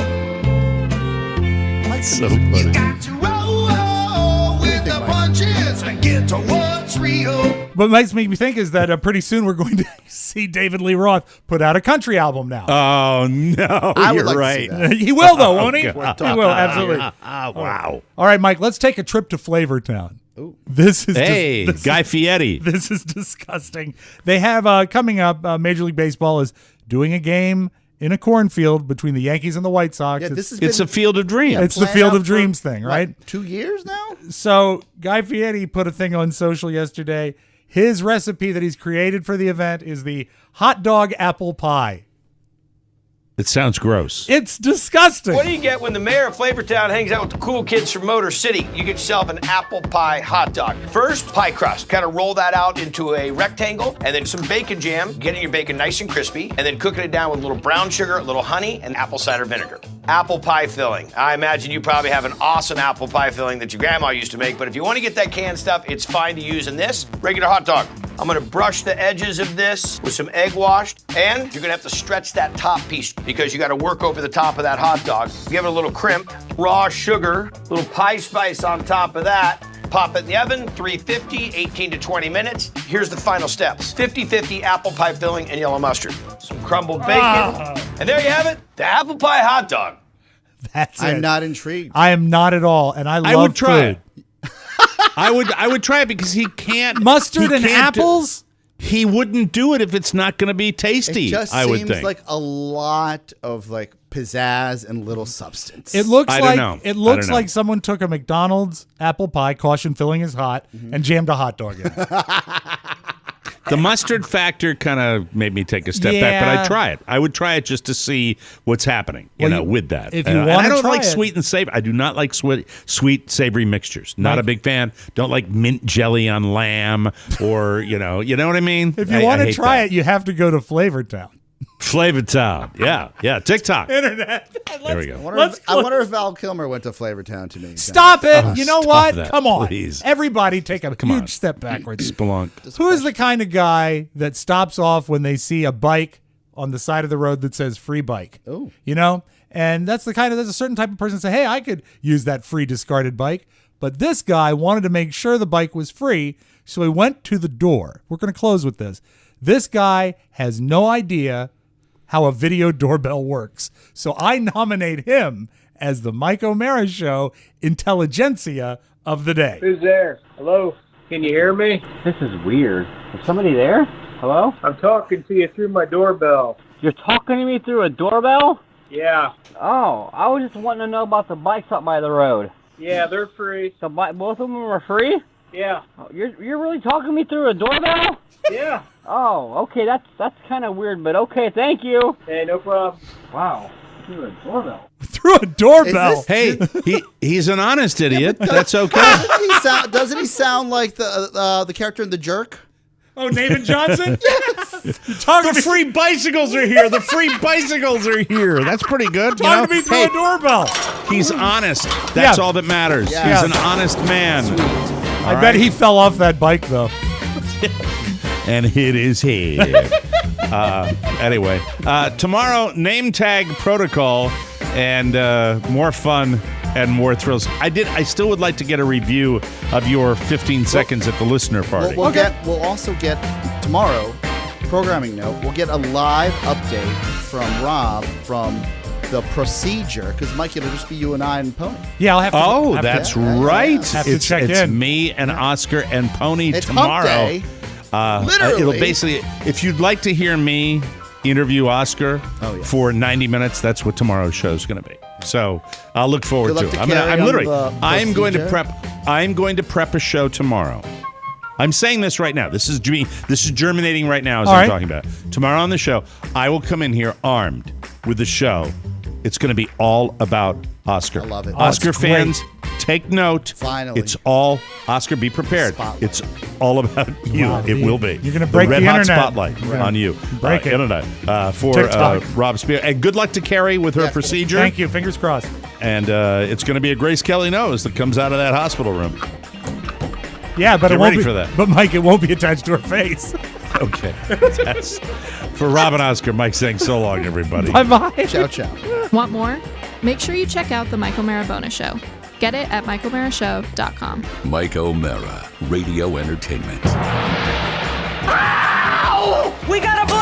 So funny. You got to roll with the punches and get to what's real. What makes me think is that pretty soon we're going to see David Lee Roth put out a country album now. Oh, no, you're right. He will, though, won't he? He God. will, absolutely. Wow. All right, Mike, let's take a trip to Flavortown. This is Guy Fieri. This is disgusting. They have coming up. Major League Baseball is doing a game in a cornfield between the Yankees and the White Sox. Yeah, this has It's a Field of Dreams. It's the Field of Dreams thing, right? 2 years now? So Guy Fieri put a thing on social yesterday. His recipe that he's created for the event is the hot dog apple pie. It sounds gross. It's disgusting. What do you get when the mayor of Flavortown hangs out with the cool kids from Motor City? You get yourself an apple pie hot dog. First, pie crust. Kind of roll that out into a rectangle, and then some bacon jam, getting your bacon nice and crispy, and then cooking it down with a little brown sugar, a little honey, and apple cider vinegar. Apple pie filling. I imagine you probably have an awesome apple pie filling that your grandma used to make, but if you want to get that canned stuff, it's fine to use in this regular hot dog. I'm gonna brush the edges of this with some egg wash, and you're gonna have to stretch that top piece because you gotta work over the top of that hot dog. Give it a little crimp, raw sugar, little pie spice on top of that. Pop it in the oven, 350, 18 to 20 minutes. Here's the final steps. 50-50 apple pie filling and yellow mustard. Some crumbled bacon. And there you have it, the apple pie hot dog. That's I'm it. not intrigued. I am not at all, and I love would try food. it. I would try it because he can't Mustard he and can't apples? He wouldn't do it if it's not going to be tasty. It just I would seems think. like a lot of like pizzazz and little substance. It looks I like don't know. it looks I don't know. like someone took a McDonald's apple pie, caution filling is hot, and jammed a hot dog in it. The mustard factor kind of made me take a step back, but I'd try it. I would try it just to see what's happening, with that. if you and wanna I don't try like it- sweet and savory. I do not like sweet savory mixtures. Not a big fan. Don't like mint jelly on lamb or you know what I mean. If you want to try it, you have to go to Flavortown. Flavortown, yeah, TikTok. Internet. There we go. I wonder if Val Kilmer went to Flavortown to me. Stop it! Oh, you know stop what? that, Come on, please. everybody, take a Come huge on. step backwards. Spelunk. Who is the kind of guy that stops off when they see a bike on the side of the road that says "free bike"? Oh, you know, and there's a certain type of person that say, "Hey, I could use that free discarded bike." But this guy wanted to make sure the bike was free, so he went to the door. We're going to close with this. This guy has no idea how a video doorbell works. So I nominate him as the Mike O'Mara Show intelligentsia of the day. Who's there? Hello? Can you hear me? This is weird. Is somebody there? Hello? I'm talking to you through my doorbell. You're talking to me through a doorbell? Yeah. Oh, I was just wanting to know about the bikes up by the road. Yeah, they're free. Both of them are free? Yeah. Oh, you're really talking to me through a doorbell? Yeah. Oh, okay, that's kind of weird, but okay, thank you. Hey, no problem. Wow, through a doorbell. Through a doorbell. Hey, he's an honest idiot. That's okay. Doesn't he sound like the character in The Jerk? Oh, Nathan Johnson? Yes. The free bicycles are here. The free bicycles are here. That's pretty good. Talking to me through a doorbell. He's honest. That's all that matters. Yeah. He's an honest man. I bet he fell off that bike, though. And hit his head. Anyway, tomorrow, name tag protocol and more fun and more thrills. I still would like to get a review of your 15 seconds at the listener party. We'll also get tomorrow, programming note, we'll get a live update from Rob from the procedure, because Mike, it'll just be you and I and Pony. Yeah, I'll have to. Oh, that's right. Have to check it's in. me and Oscar and Pony It's tomorrow. Hump Day. Literally. It'll basically, if you'd like to hear me interview Oscar for 90 minutes, that's what tomorrow's show is going to be. So I'll look forward to it. I'm going to prep a show tomorrow. I'm saying this right now. This is germinating right now as I'm talking about it. Tomorrow on the show, I will come in here armed with the show. It's going to be all about Oscar. I love it. Oscar fans, take note. Finally. It's all Oscar. Be prepared. Spotlight. It's all about you. Wow, it will be. You're going to break the red hot internet. spotlight on you. Break it. Internet for TikTok. Rob Spear. And good luck to Carrie with her procedure. Thank you. Fingers crossed. And it's going to be a Grace Kelly nose that comes out of that hospital room. Yeah, but Get it won't ready be for that. But Mike, it won't be attached to her face. Okay. That's for Rob and Oscar. Mike saying so long, everybody. Bye-bye. Ciao, ciao. Want more? Make sure you check out The Mike O'Mara Bonus Show. Get it at MikeO'MaraShow.com. Mike O'Mara, Radio Entertainment. Ow! We got a